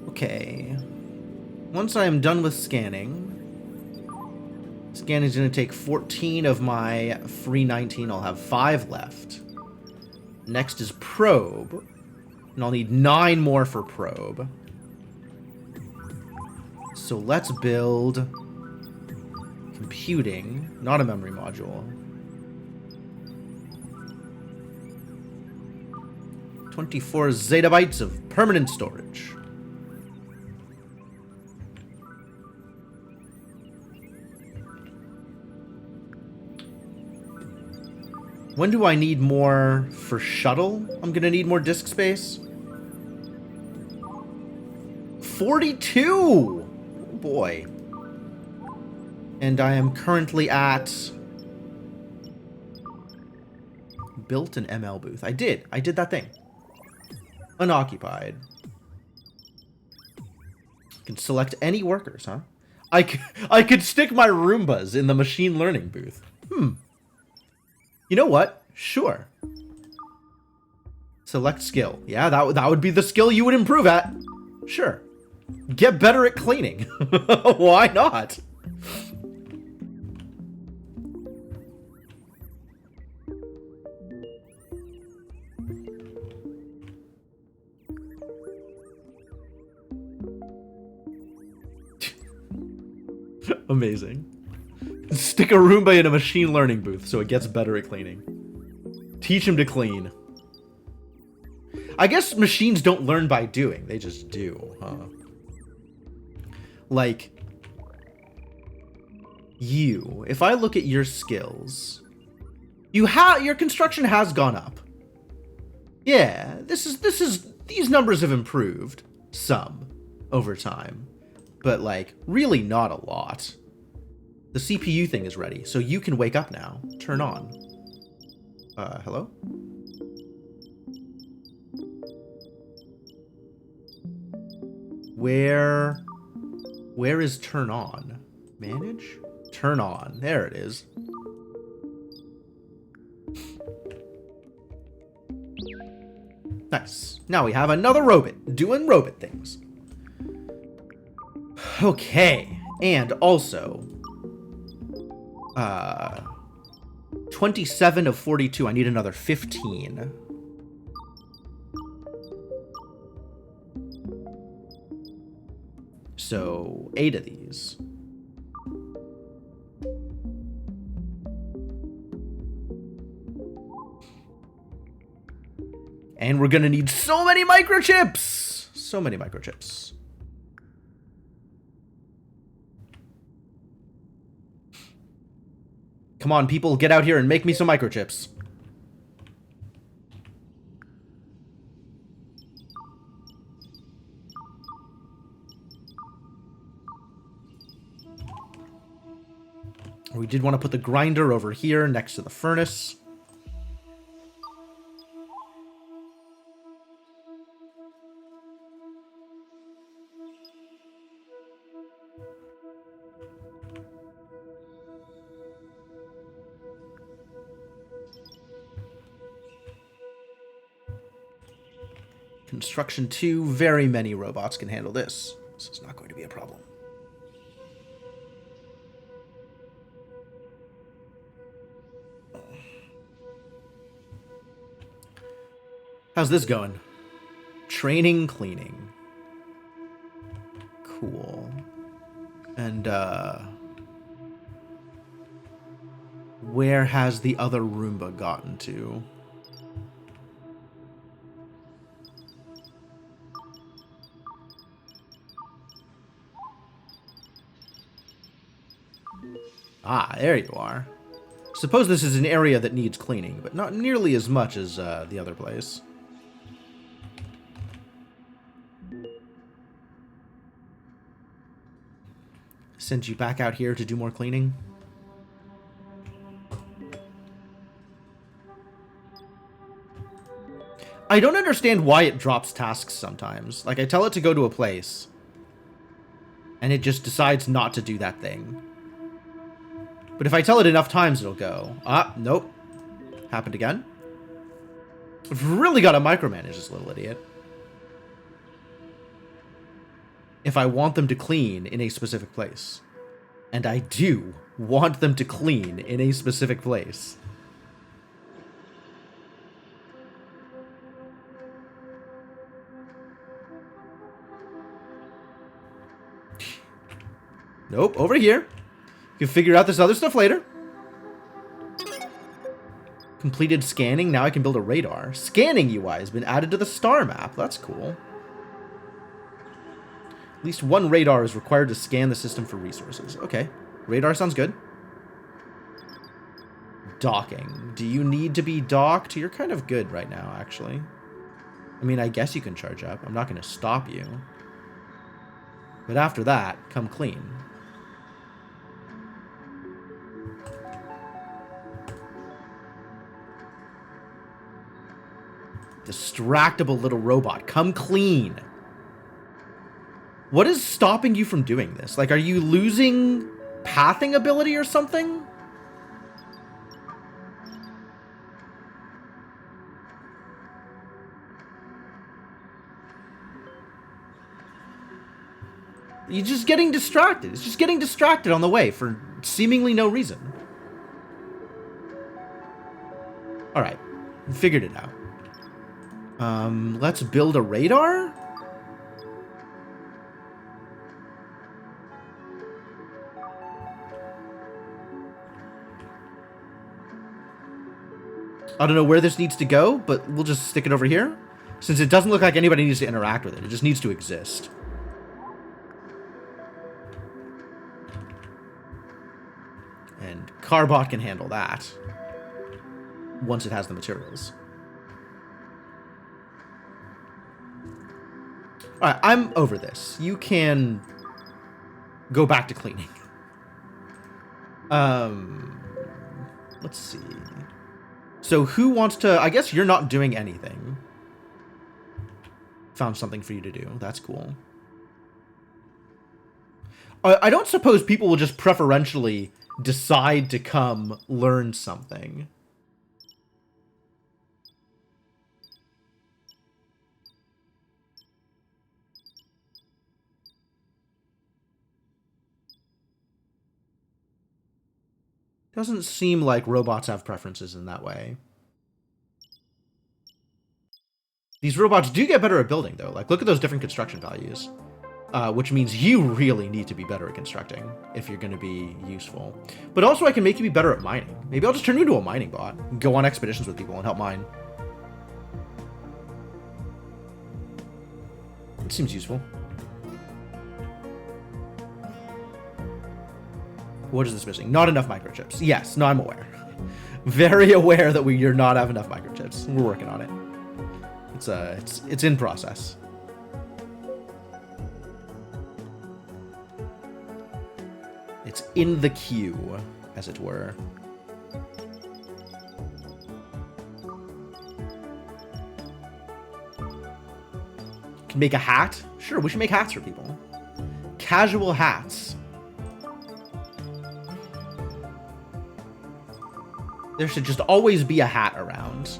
Okay. Once I am done with scanning, is going to take 14 of my free 19. I'll have 5 left. Next is probe. And I'll need 9 more for probe. So let's build computing, not a memory module. 24 zettabytes of permanent storage. When do I need more for shuttle? I'm gonna need more disk space. 42! Oh boy. And I am currently at... Built an ML booth. I did that thing. Unoccupied. Can select any workers, huh? I could stick my Roombas in the machine learning booth. You know what? Sure. Select skill. Yeah, that would be the skill you would improve at. Sure. Get better at cleaning. Why not? Amazing. Stick a Roomba in a machine learning booth so it gets better at cleaning. Teach him to clean. I guess machines don't learn by doing. They just do, huh? Like, you. If I look at your skills, your construction has gone up. Yeah, these numbers have improved some over time, but like really not a lot. The CPU thing is ready, so you can wake up now. Turn on. Hello? Where is turn on? Manage? Turn on. There it is. Nice. Now we have another robot doing robot things. Okay. And also... 27 of 42. I need another 15. So, 8 of these. And we're gonna need so many microchips! So many microchips. Come on, people, get out here and make me some microchips. We did want to put the grinder over here next to the furnace. Construction 2, very many robots can handle this. This is not going to be a problem. How's this going? Training, cleaning. Cool. And, where has the other Roomba gotten to? Ah, there you are. Suppose this is an area that needs cleaning, but not nearly as much as the other place. Send you back out here to do more cleaning. I don't understand why it drops tasks sometimes. Like, I tell it to go to a place, and it just decides not to do that thing. But if I tell it enough times, it'll go. Ah, nope. Happened again. I've really got to micromanage this little idiot. If I want them to clean in a specific place. And I do want them to clean in a specific place. Nope, over here. You can figure out this other stuff later. Completed scanning. Now I can build a radar. Scanning UI has been added to the star map. That's cool. At least one radar is required to scan the system for resources. Okay. Radar sounds good. Docking. Do you need to be docked? You're kind of good right now, actually. I mean, I guess you can charge up. I'm not going to stop you. But after that, come clean. Distractible little robot. Come clean. What is stopping you from doing this? Like, are you losing pathing ability or something? You're just getting distracted. It's just getting distracted on the way for seemingly no reason. Alright. Figured it out. Let's build a radar? I don't know where this needs to go, but we'll just stick it over here. Since it doesn't look like anybody needs to interact with it. It just needs to exist. And Carbot can handle that. Once it has the materials. Alright, I'm over this. You can go back to cleaning. Let's see. So who wants to... I guess you're not doing anything. Found something for you to do. That's cool. I don't suppose people will just preferentially decide to come learn something. Doesn't seem like robots have preferences in that way. These robots do get better at building, though. Like, look at those different construction values. Which means you really need to be better at constructing if you're going to be useful. But also, I can make you be better at mining. Maybe I'll just turn you into a mining bot. And go on expeditions with people and help mine. It seems useful. What is this missing? Not enough microchips. Yes, no, I'm aware. Very aware that we do not have enough microchips. We're working on it. It's in process. It's in the queue, as it were. Can make a hat? Sure, we should make hats for people. Casual hats. There should just always be a hat around.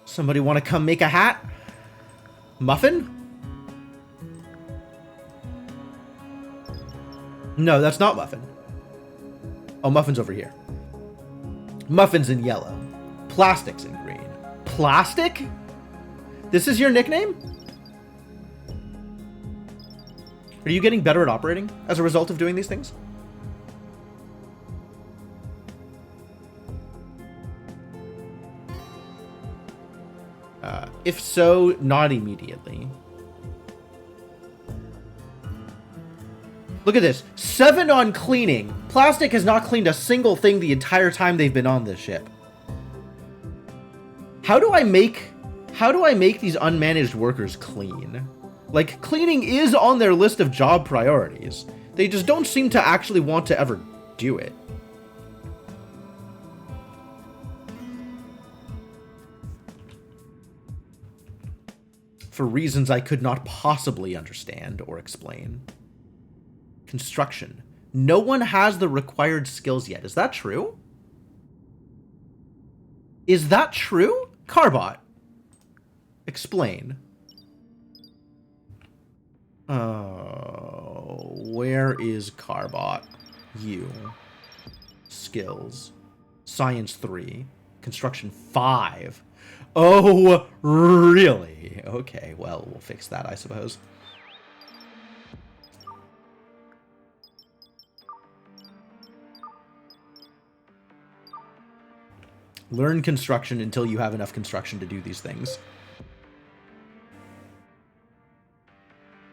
Somebody want to come make a hat? Muffin? No, that's not Muffin. Oh, Muffin's over here. Muffin's in yellow. Plastic's in green. Plastic? This is your nickname? Are you getting better at operating as a result of doing these things? If so, not immediately. Look at this. 7 on cleaning. Plastic has not cleaned a single thing the entire time they've been on this ship. How do I make these unmanaged workers clean? Like, cleaning is on their list of job priorities. They just don't seem to actually want to ever do it. For reasons I could not possibly understand or explain. Construction. No one has the required skills yet. Is that true? Is that true? Carbot. Explain. Oh, where is Carbot? You. Skills. Science 3. Construction 5. Oh, really? Okay, well, we'll fix that, I suppose. Learn construction until you have enough construction to do these things.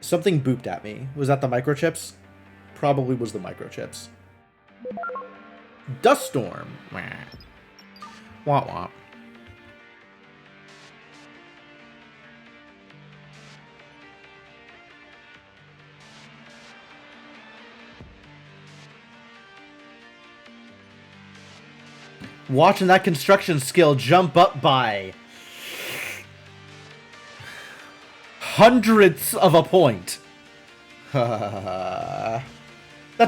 Something booped at me. Was that the microchips? Probably was the microchips. Dust storm. Wah wah. Watching that construction skill jump up by hundredths of a point. That's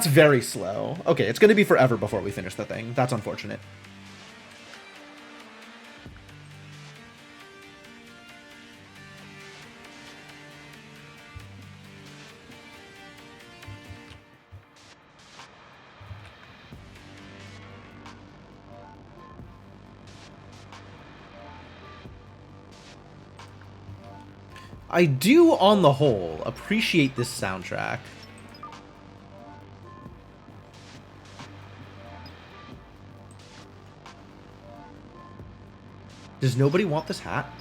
very slow. Okay, it's going to be forever before we finish the thing. That's unfortunate. I do, on the whole, appreciate this soundtrack. Does nobody want this hat?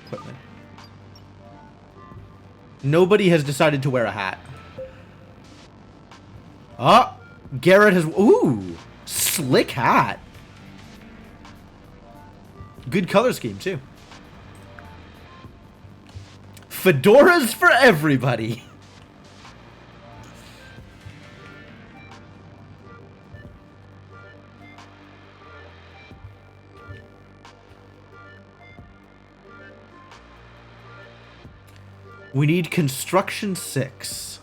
Equipment. Nobody has decided to wear a hat. Ah! Garrett has... Ooh! Slick hat! Good color scheme, too. Fedoras for everybody. We need construction 6.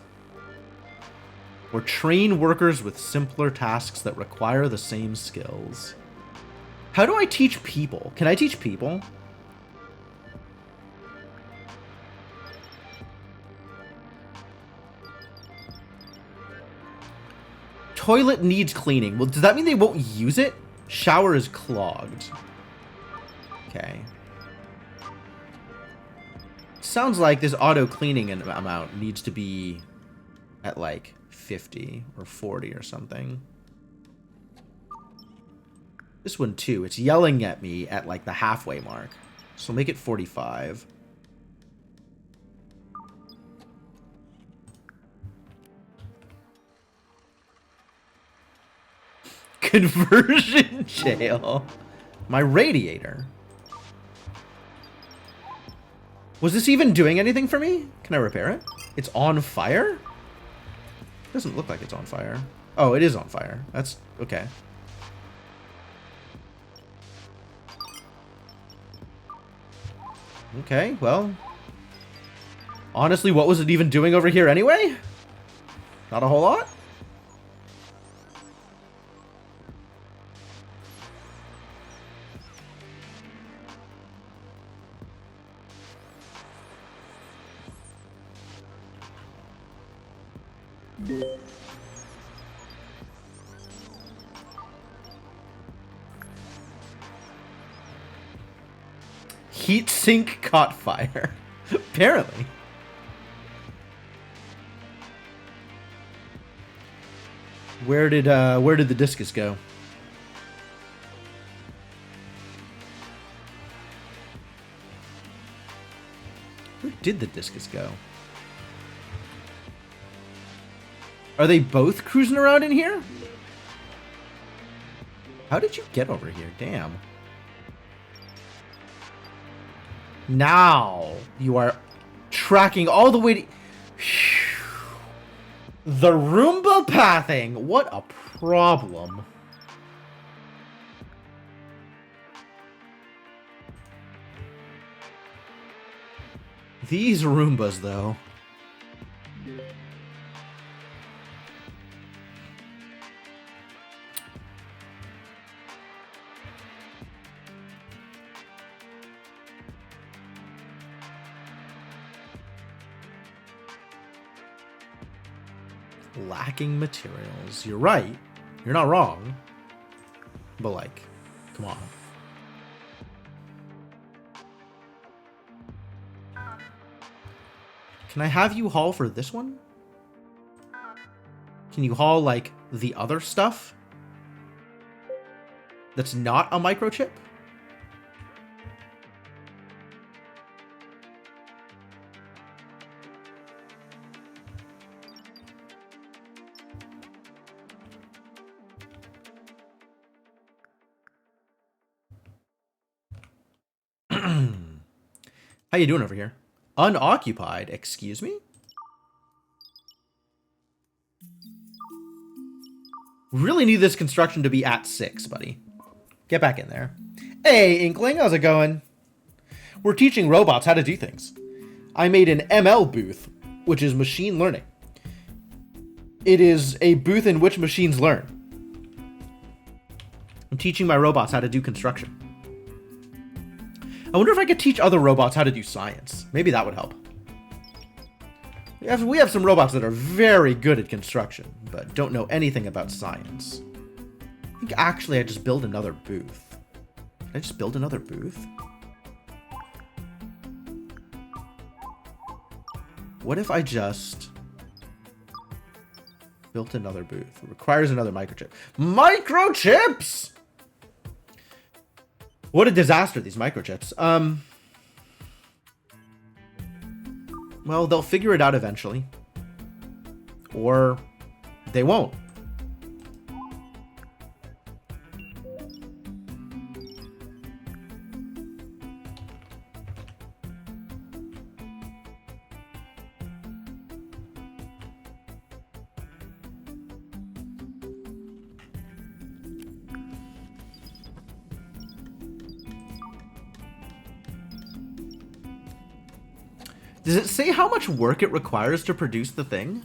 Or train workers with simpler tasks that require the same skills. How do I teach people? Can I teach people? Toilet needs cleaning. Well, does that mean they won't use it? Shower is clogged. Okay. Sounds like this auto cleaning amount needs to be at like 50 or 40 or something. This one too. It's yelling at me at like the halfway mark. So make it 45. Conversion jail. My radiator. Was this even doing anything for me? Can I repair it? It's on fire? Doesn't look like it's on fire. Oh, it is on fire. That's okay. Okay, well. Honestly, what was it even doing over here anyway? Not a whole lot? Heat sink caught fire. Apparently. Where did the discus go? Where did the discus go? Are they both cruising around in here? How did you get over here? Damn. Now you are tracking all the way to... The Roomba pathing! What a problem. These Roombas, though. Lacking materials. You're right. You're not wrong. But, like, come on. Can I have you haul for this one? Can you haul, like, the other stuff? That's not a microchip? How you doing over here? Unoccupied? Excuse me? Really need this construction to be at 6, buddy. Get back in there. Hey, Inkling, how's it going? We're teaching robots how to do things. I made an ML booth, which is machine learning. It is a booth in which machines learn. I'm teaching my robots how to do construction. I wonder if I could teach other robots how to do science. Maybe that would help. We have some robots that are very good at construction, but don't know anything about science. I think actually I just build another booth. Can I just build another booth? What if I just built another booth? It requires another microchip. Microchips! What a disaster, these microchips. Well, they'll figure it out eventually. Or they won't. Does it say how much work it requires to produce the thing?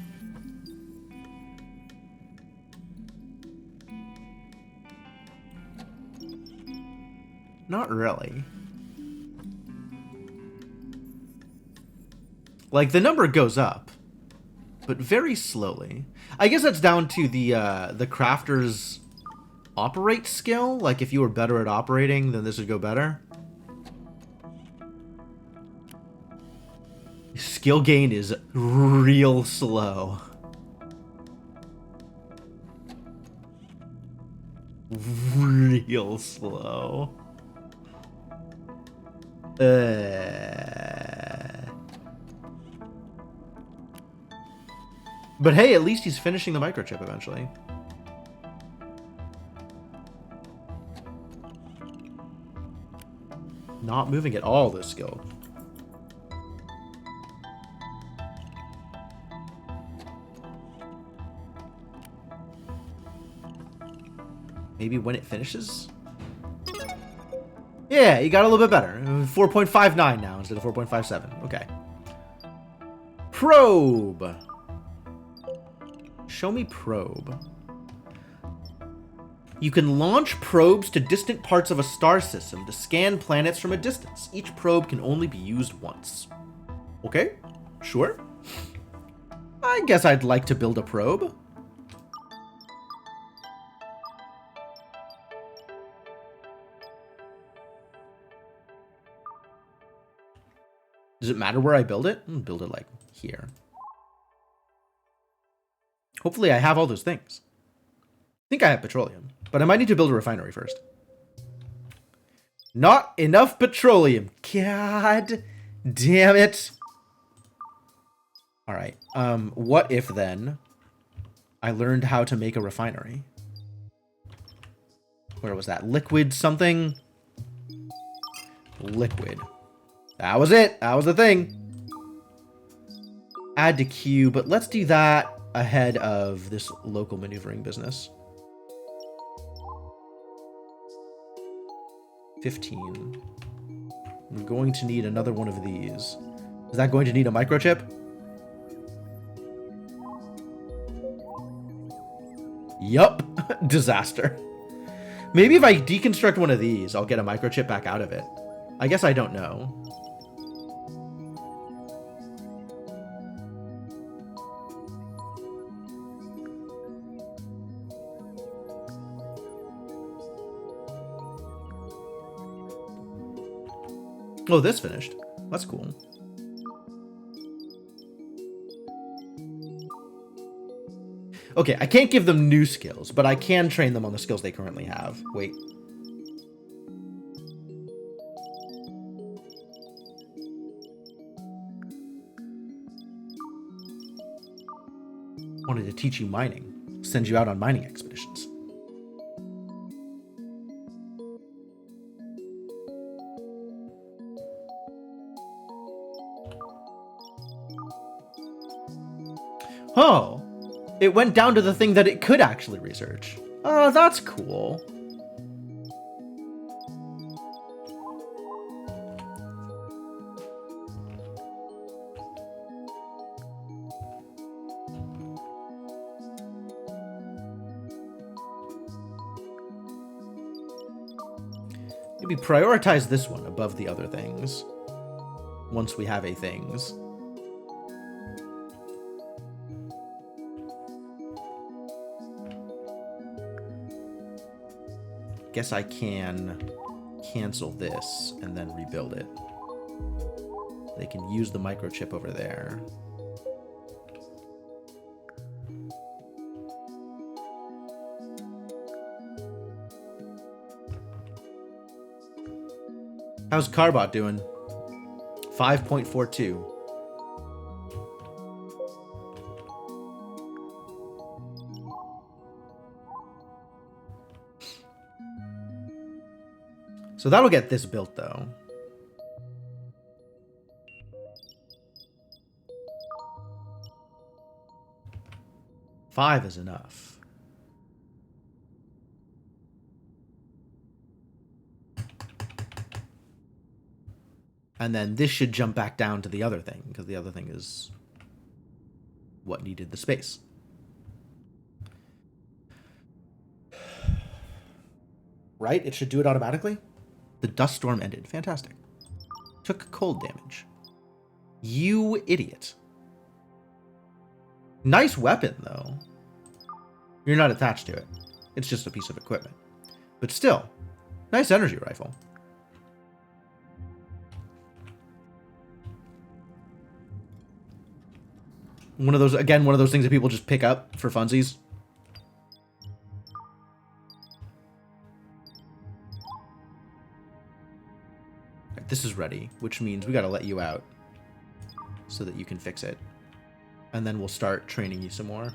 Not really. Like, the number goes up, but very slowly. I guess that's down to the crafter's operate skill. Like, if you were better at operating, then this would go better. Skill gain is real slow. Real slow. But hey, at least he's finishing the microchip eventually. Not moving at all, this skill. Maybe when it finishes? Yeah, you got a little bit better. 4.59 now instead of 4.57. Okay. Probe. Show me probe. You can launch probes to distant parts of a star system to scan planets from a distance. Each probe can only be used once. Okay, sure. I guess I'd like to build a probe. Does it matter where I build it? Build it like here. Hopefully I have all those things. think I have petroleum, but I might need to build a refinery first. Not enough petroleum. God damn it. All right. What if then I learned how to make a refinery? Where was that? Liquid something? Liquid. That was it. That was the thing. Add to queue, but let's do that ahead of this local maneuvering business. 15. We're going to need another one of these. Is that going to need a microchip? Yup. Disaster. Maybe if I deconstruct one of these, I'll get a microchip back out of it. I guess I don't know. Oh, this finished. That's cool. Okay, I can't give them new skills, but I can train them on the skills they currently have. Wait. Wanted to teach you mining. Send you out on mining expeditions. Oh, it went down to the thing that it could actually research. Oh, that's cool. Maybe prioritize this one above the other things. Once we have a things. Guess I can cancel this and then rebuild it. They can use the microchip over there. How's Carbot doing? 5.42. So that'll get this built, though. Five is enough. And then this should jump back down to the other thing, because the other thing is what needed the space. Right? It should do it automatically? The dust storm ended. Fantastic. Took cold damage. You idiot. Nice weapon, though. You're not attached to it. It's just a piece of equipment. But still, nice energy rifle. One of those, again, one of those things that people just pick up for funsies. Right, this is ready, which means we gotta let you out so that you can fix it. And then we'll start training you some more.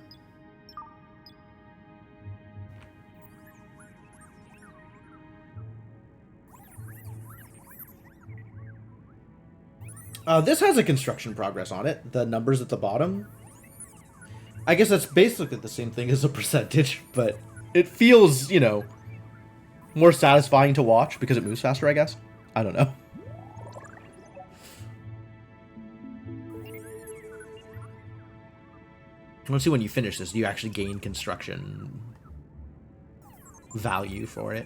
This has a construction progress on it. The numbers at the bottom. I guess that's basically the same thing as a percentage, but it feels, you know, more satisfying to watch because it moves faster, I guess. I don't know. Let's see when you finish this, do you actually gain construction value for it?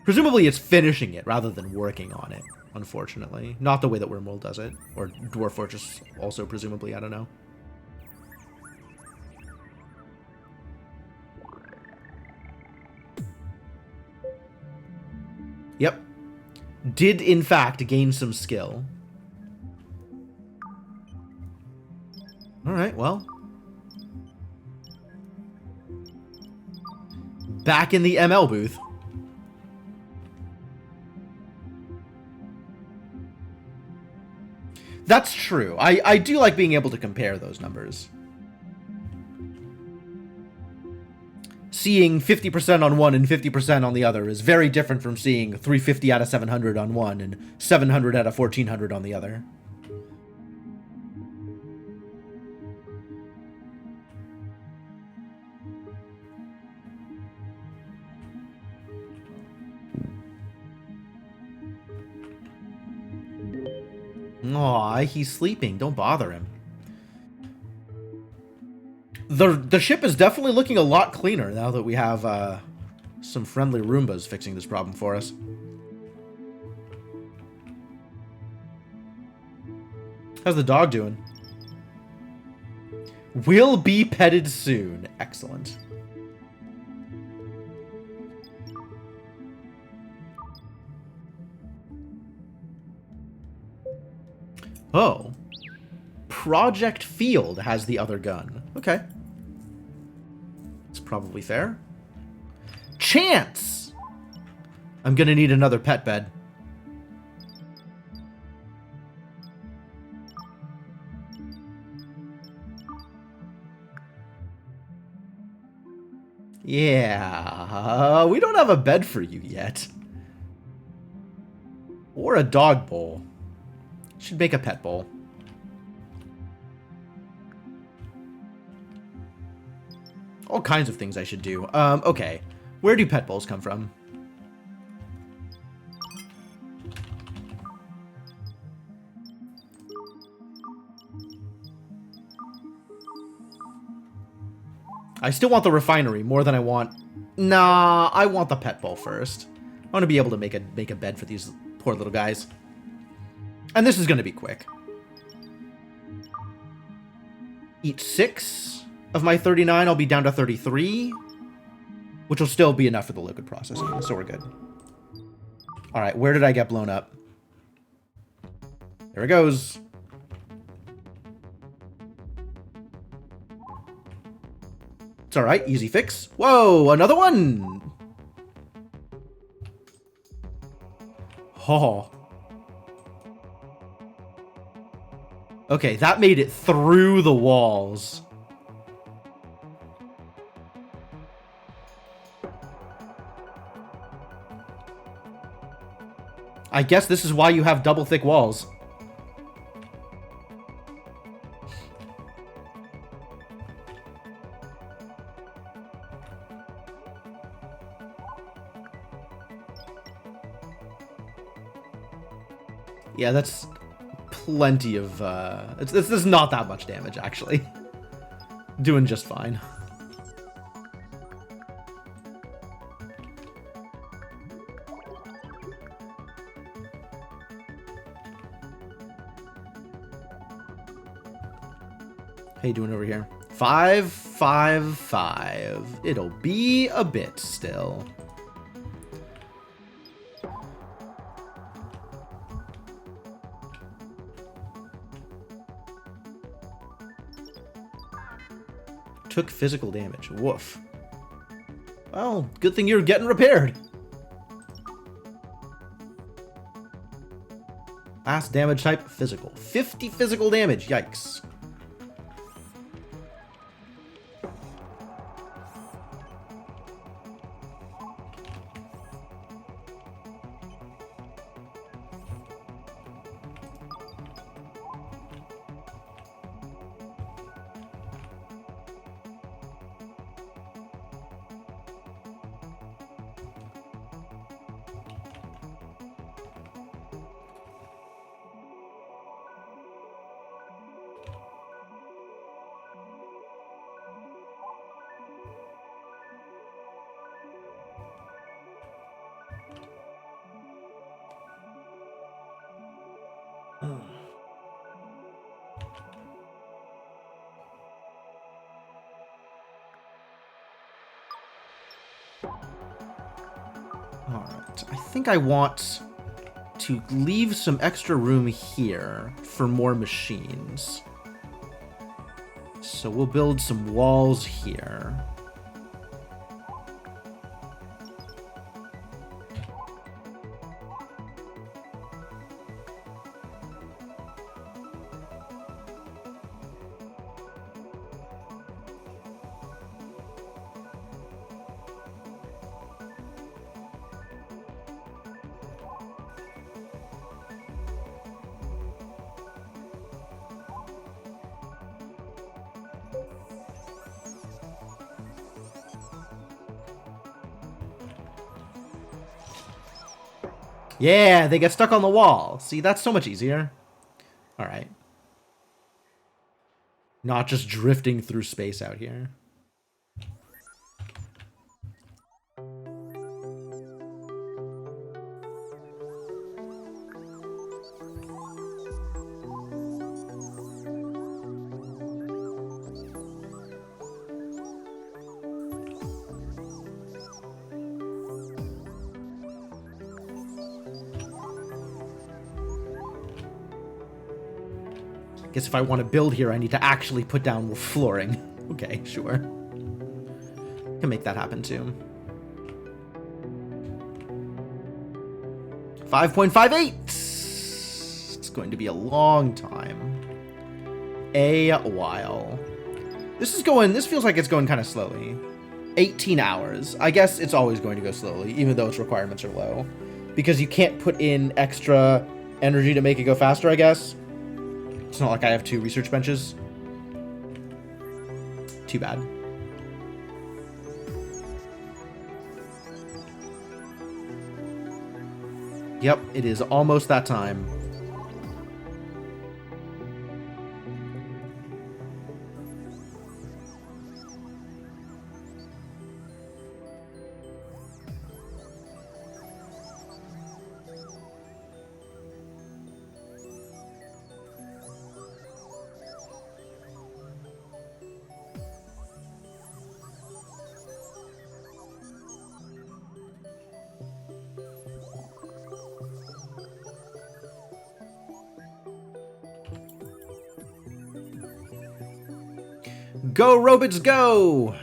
Presumably it's finishing it rather than working on it. Unfortunately. Not the way that Wormworld does it. Or Dwarf Fortress also, presumably. I don't know. Yep. Did, in fact, gain some skill. Alright, well. back in the ML booth. That's true. I do like being able to compare those numbers. Seeing 50% on one and 50% on the other is very different from seeing 350 out of 700 on one and 700 out of 1400 on the other. Aw, he's sleeping. Don't bother him. The ship is definitely looking a lot cleaner now that we have some friendly Roombas fixing this problem for us. How's the dog doing? Will be petted soon. Excellent. Oh. Project Field has the other gun. Okay. It's probably fair. Chance! I'm gonna need another pet bed. Yeah, we don't have a bed for you yet. Or a dog bowl. Should make a pet bowl. All kinds of things I should do. Okay. Where do pet bowls come from? I still want the refinery more than I want... Nah, I want the pet bowl first. I want to be able to make a bed for these poor little guys. And this is going to be quick. Eat 6 of my 39. I'll be down to 33. Which will still be enough for the liquid processing, so we're good. Alright, where did I get blown up? There it goes. It's alright, easy fix. Whoa, another one! Oh. Okay, that made it through the walls. I guess this is why you have double thick walls. Yeah, that's plenty of, this is not that much damage, actually. Doing just fine. How you doing over here? 5, 5, 5. It'll be a bit still. Took physical damage. Woof. Well, good thing you're getting repaired. Last damage type, physical. 50 physical damage. Yikes. Alright, I think I want to leave some extra room here for more machines. So we'll build some walls here. Yeah, they get stuck on the wall. See, that's so much easier. All right. Not just drifting through space out here. Guess if I want to build here, I need to actually put down flooring. Okay, sure. Can make that happen too. 5.58! It's going to be a long time. A while. This feels like it's going kind of slowly. 18 hours. I guess it's always going to go slowly, even though its requirements are low. Because you can't put in extra energy to make it go faster, I guess. It's not like I have 2 research benches. Too bad. Yep, it is almost that time. Go, robots, go!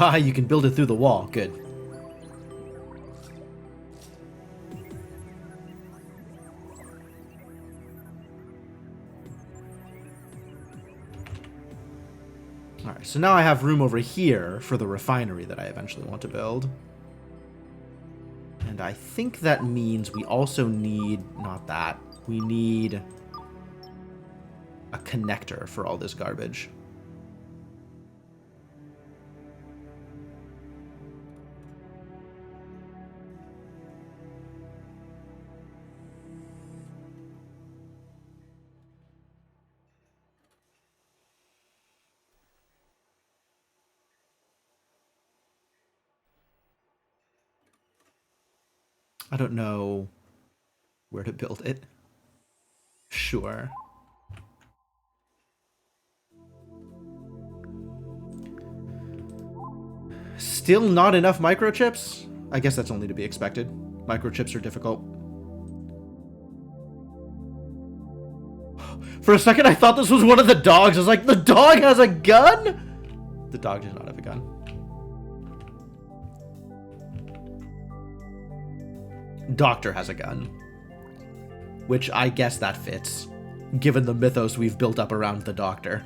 Ah, you can build it through the wall. Good. Alright, so now I have room over here for the refinery that I eventually want to build. And I think that means we also need... not that. We need a connector for all this garbage. I don't know where to build it. Sure. Still not enough microchips? I guess that's only to be expected. Microchips are difficult. For a second, I thought this was one of the dogs. I was like, the dog has a gun? The dog does not have a gun. Doctor has a gun. Which I guess that fits, given the mythos we've built up around the Doctor.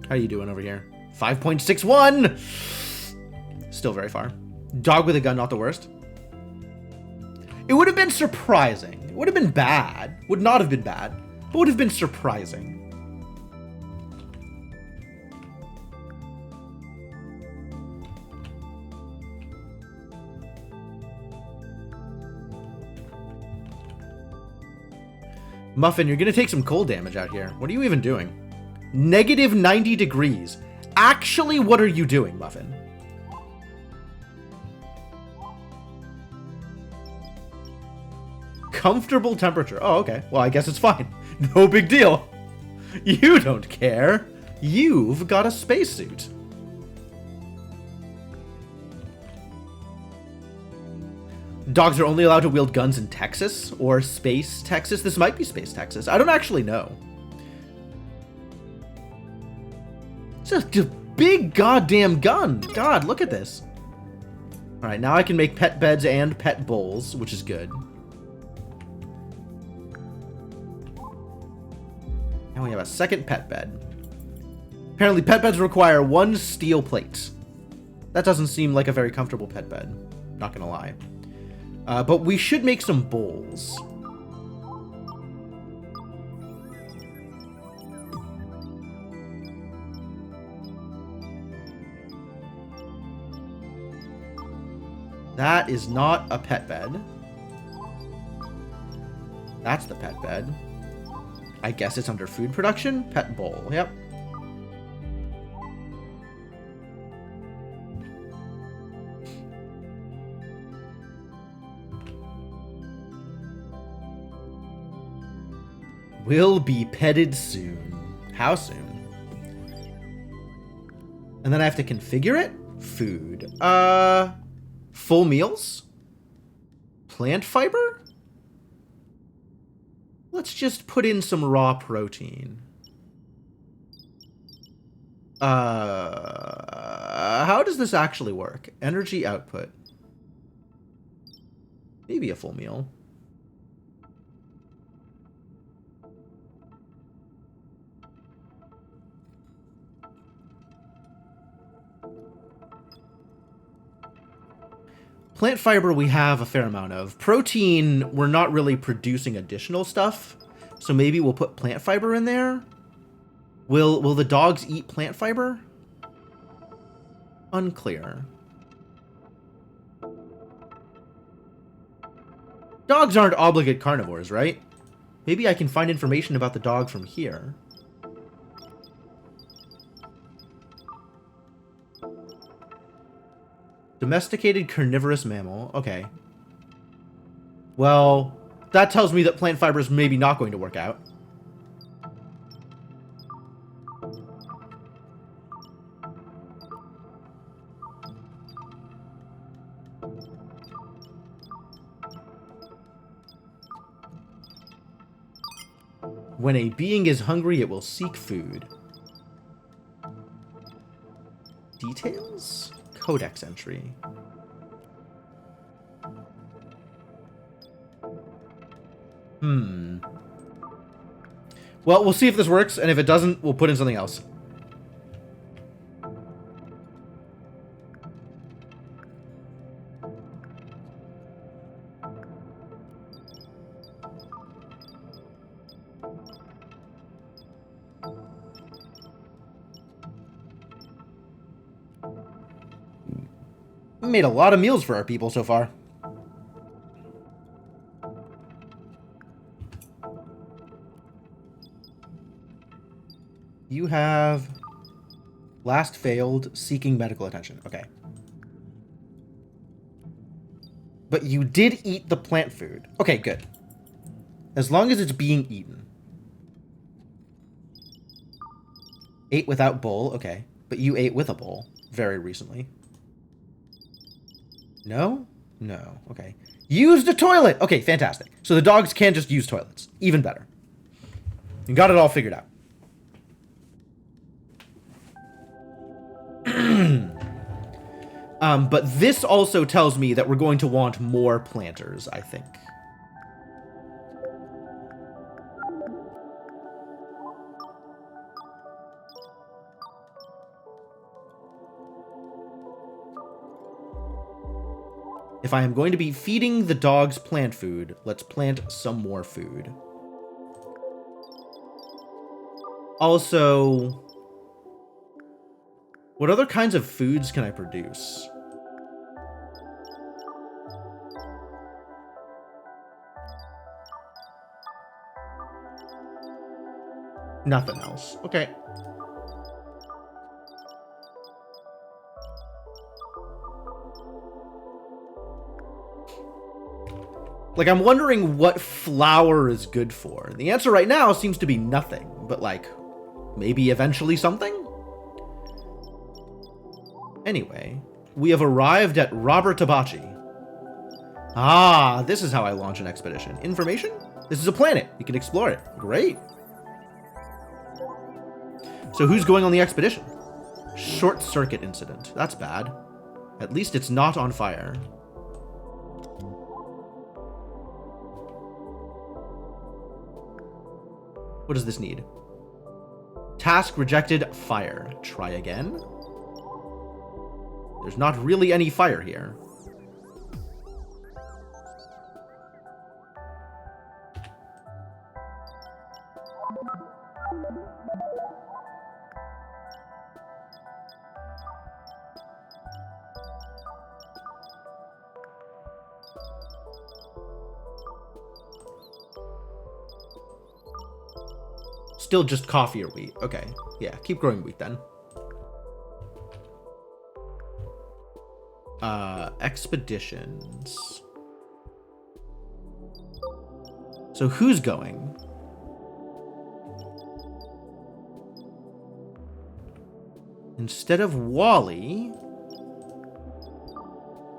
How you doing over here? 5.61! Still very far. Dog with a gun, not the worst. It would have been surprising. It would have been bad. Would not have been bad, but would have been surprising. Muffin, you're gonna take some cold damage out here. What are you even doing? Negative 90 degrees. Actually, what are you doing, Muffin? Comfortable temperature. Oh, okay. Well, I guess it's fine. No big deal. You don't care. You've got a spacesuit. Dogs are only allowed to wield guns in Texas or Space Texas. This might be Space Texas. I don't actually know. It's a big goddamn gun. God, look at this. All right, now I can make pet beds and pet bowls, which is good. And we have a second pet bed. Apparently, pet beds require 1 steel plate. That doesn't seem like a very comfortable pet bed. Not gonna lie. But we should make some bowls. That is not a pet bed. That's the pet bed. I guess it's under food production. Pet bowl. Yep. Will be petted soon. How soon? And then I have to configure it? Food. Full meals? Plant fiber? Let's just put in some raw protein. How does this actually work? Energy output. Maybe a full meal. Plant fiber we have a fair amount of. Protein, we're not really producing additional stuff, so maybe we'll put plant fiber in there. Will the dogs eat plant fiber? Unclear. Dogs aren't obligate carnivores, right? Maybe I can find information about the dog from here. Domesticated carnivorous mammal. Okay. Well, that tells me that plant fiber is maybe not going to work out. When a being is hungry, it will seek food. Details? Codex entry. Well, we'll see if this works, and if it doesn't, we'll put in something else. We made a lot of meals for our people so far. You have last failed seeking medical attention. Okay. But you did eat the plant food. Okay, good. As long as it's being eaten. Ate without bowl. Okay. But you ate with a bowl very recently. No? No. Okay. Used a toilet! Okay, fantastic. So the dogs can just use toilets. Even better. You got it all figured out. But this also tells me that we're going to want more planters, I think. If I am going to be feeding the dogs plant food, let's plant some more food. Also, what other kinds of foods can I produce? Nothing else. Okay. Like, I'm wondering what flour is good for. The answer right now seems to be nothing, but, like, maybe eventually something? Anyway, we have arrived at Robert Tabachi. Ah, this is how I launch an expedition. Information? This is a planet. You can explore it. Great. So who's going on the expedition? Short circuit incident. That's bad. At least it's not on fire. What does this need? Task rejected. Fire. Try again. There's not really any fire here. Still just coffee or wheat. Okay. Yeah, keep growing wheat then. Expeditions. So who's going? Instead of Wally,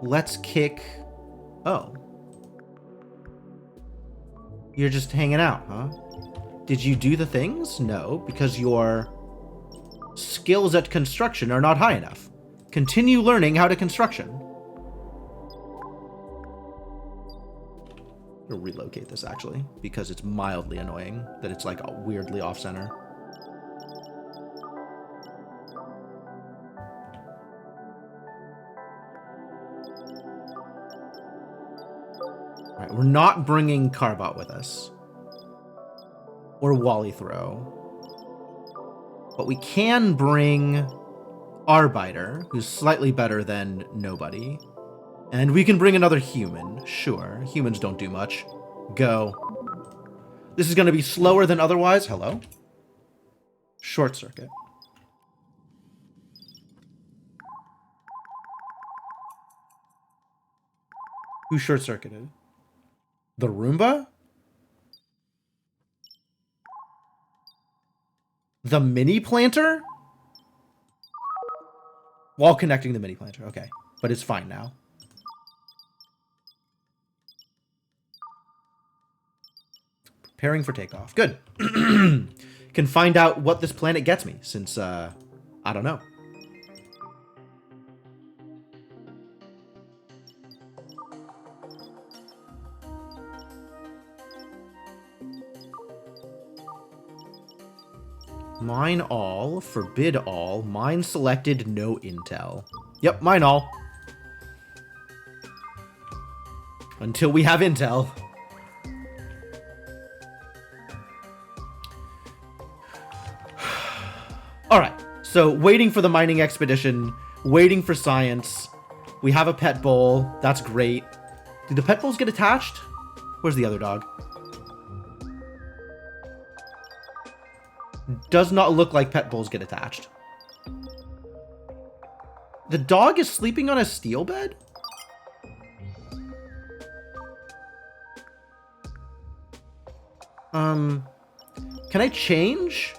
let's kick... Oh. You're just hanging out, huh? Did you do the things? No, because your skills at construction are not high enough. Continue learning how to construction. I'll relocate this, actually, because it's mildly annoying that it's, like, weirdly off-center. Alright, we're not bringing Carbot with us. Or Wally Throw. But we can bring Arbiter, who's slightly better than nobody. And we can bring another human. Sure, humans don't do much. Go. This is going to be slower than otherwise. Hello? Short circuit. Who short-circuited? The Roomba? The mini planter? While connecting the mini planter. Okay. But it's fine now. Preparing for takeoff. Good. Can find out what this planet gets me, since, I don't know. Mine all, forbid all, mine selected, no intel. Yep, mine all. Until we have intel. Alright, so waiting for the mining expedition, waiting for science. We have a pet bull, that's great. Did the pet bulls get attached? Where's the other dog? Does not look like pet bulls get attached. The dog is sleeping on a steel bed? Can I change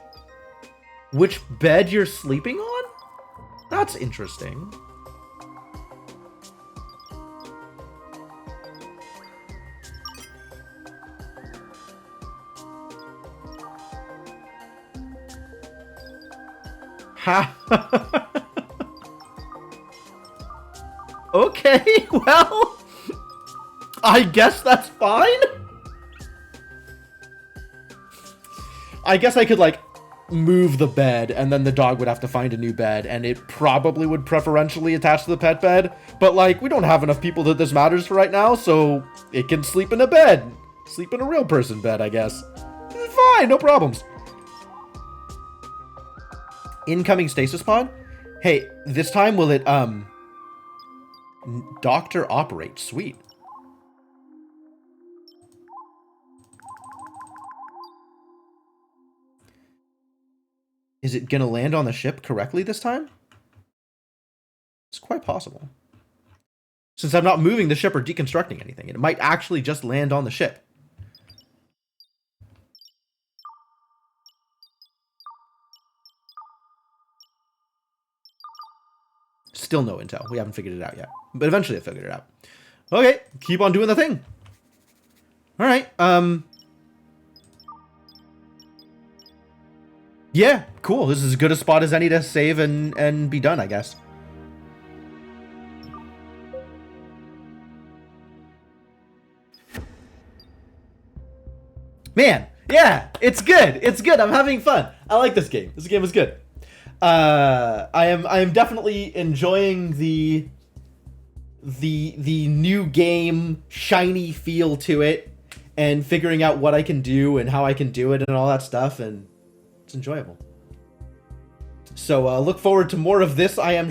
which bed you're sleeping on? That's interesting. Ha. Okay, well, I guess that's fine. I guess I could, like, move the bed, and then the dog would have to find a new bed, and it probably would preferentially attach to the pet bed. But, like, we don't have enough people that this matters for right now, so it can sleep in a bed. Sleep in a real person bed, I guess. Fine, no problems. Incoming stasis pod? Hey, this time will it, Doctor operate. Sweet. Is it gonna land on the ship correctly this time? It's quite possible. Since I'm not moving the ship or deconstructing anything, it might actually just land on the ship. Still no intel. We haven't figured it out yet. But eventually I figured it out. Okay, keep on doing the thing. All right. Yeah, cool. This is as good a spot as any to save and be done, I guess. Man, yeah, it's good. It's good. I'm having fun. I like this game. This game is good. I am definitely enjoying the new game shiny feel to it, and figuring out what I can do and how I can do it and all that stuff, and it's enjoyable. So look forward to more of this, I am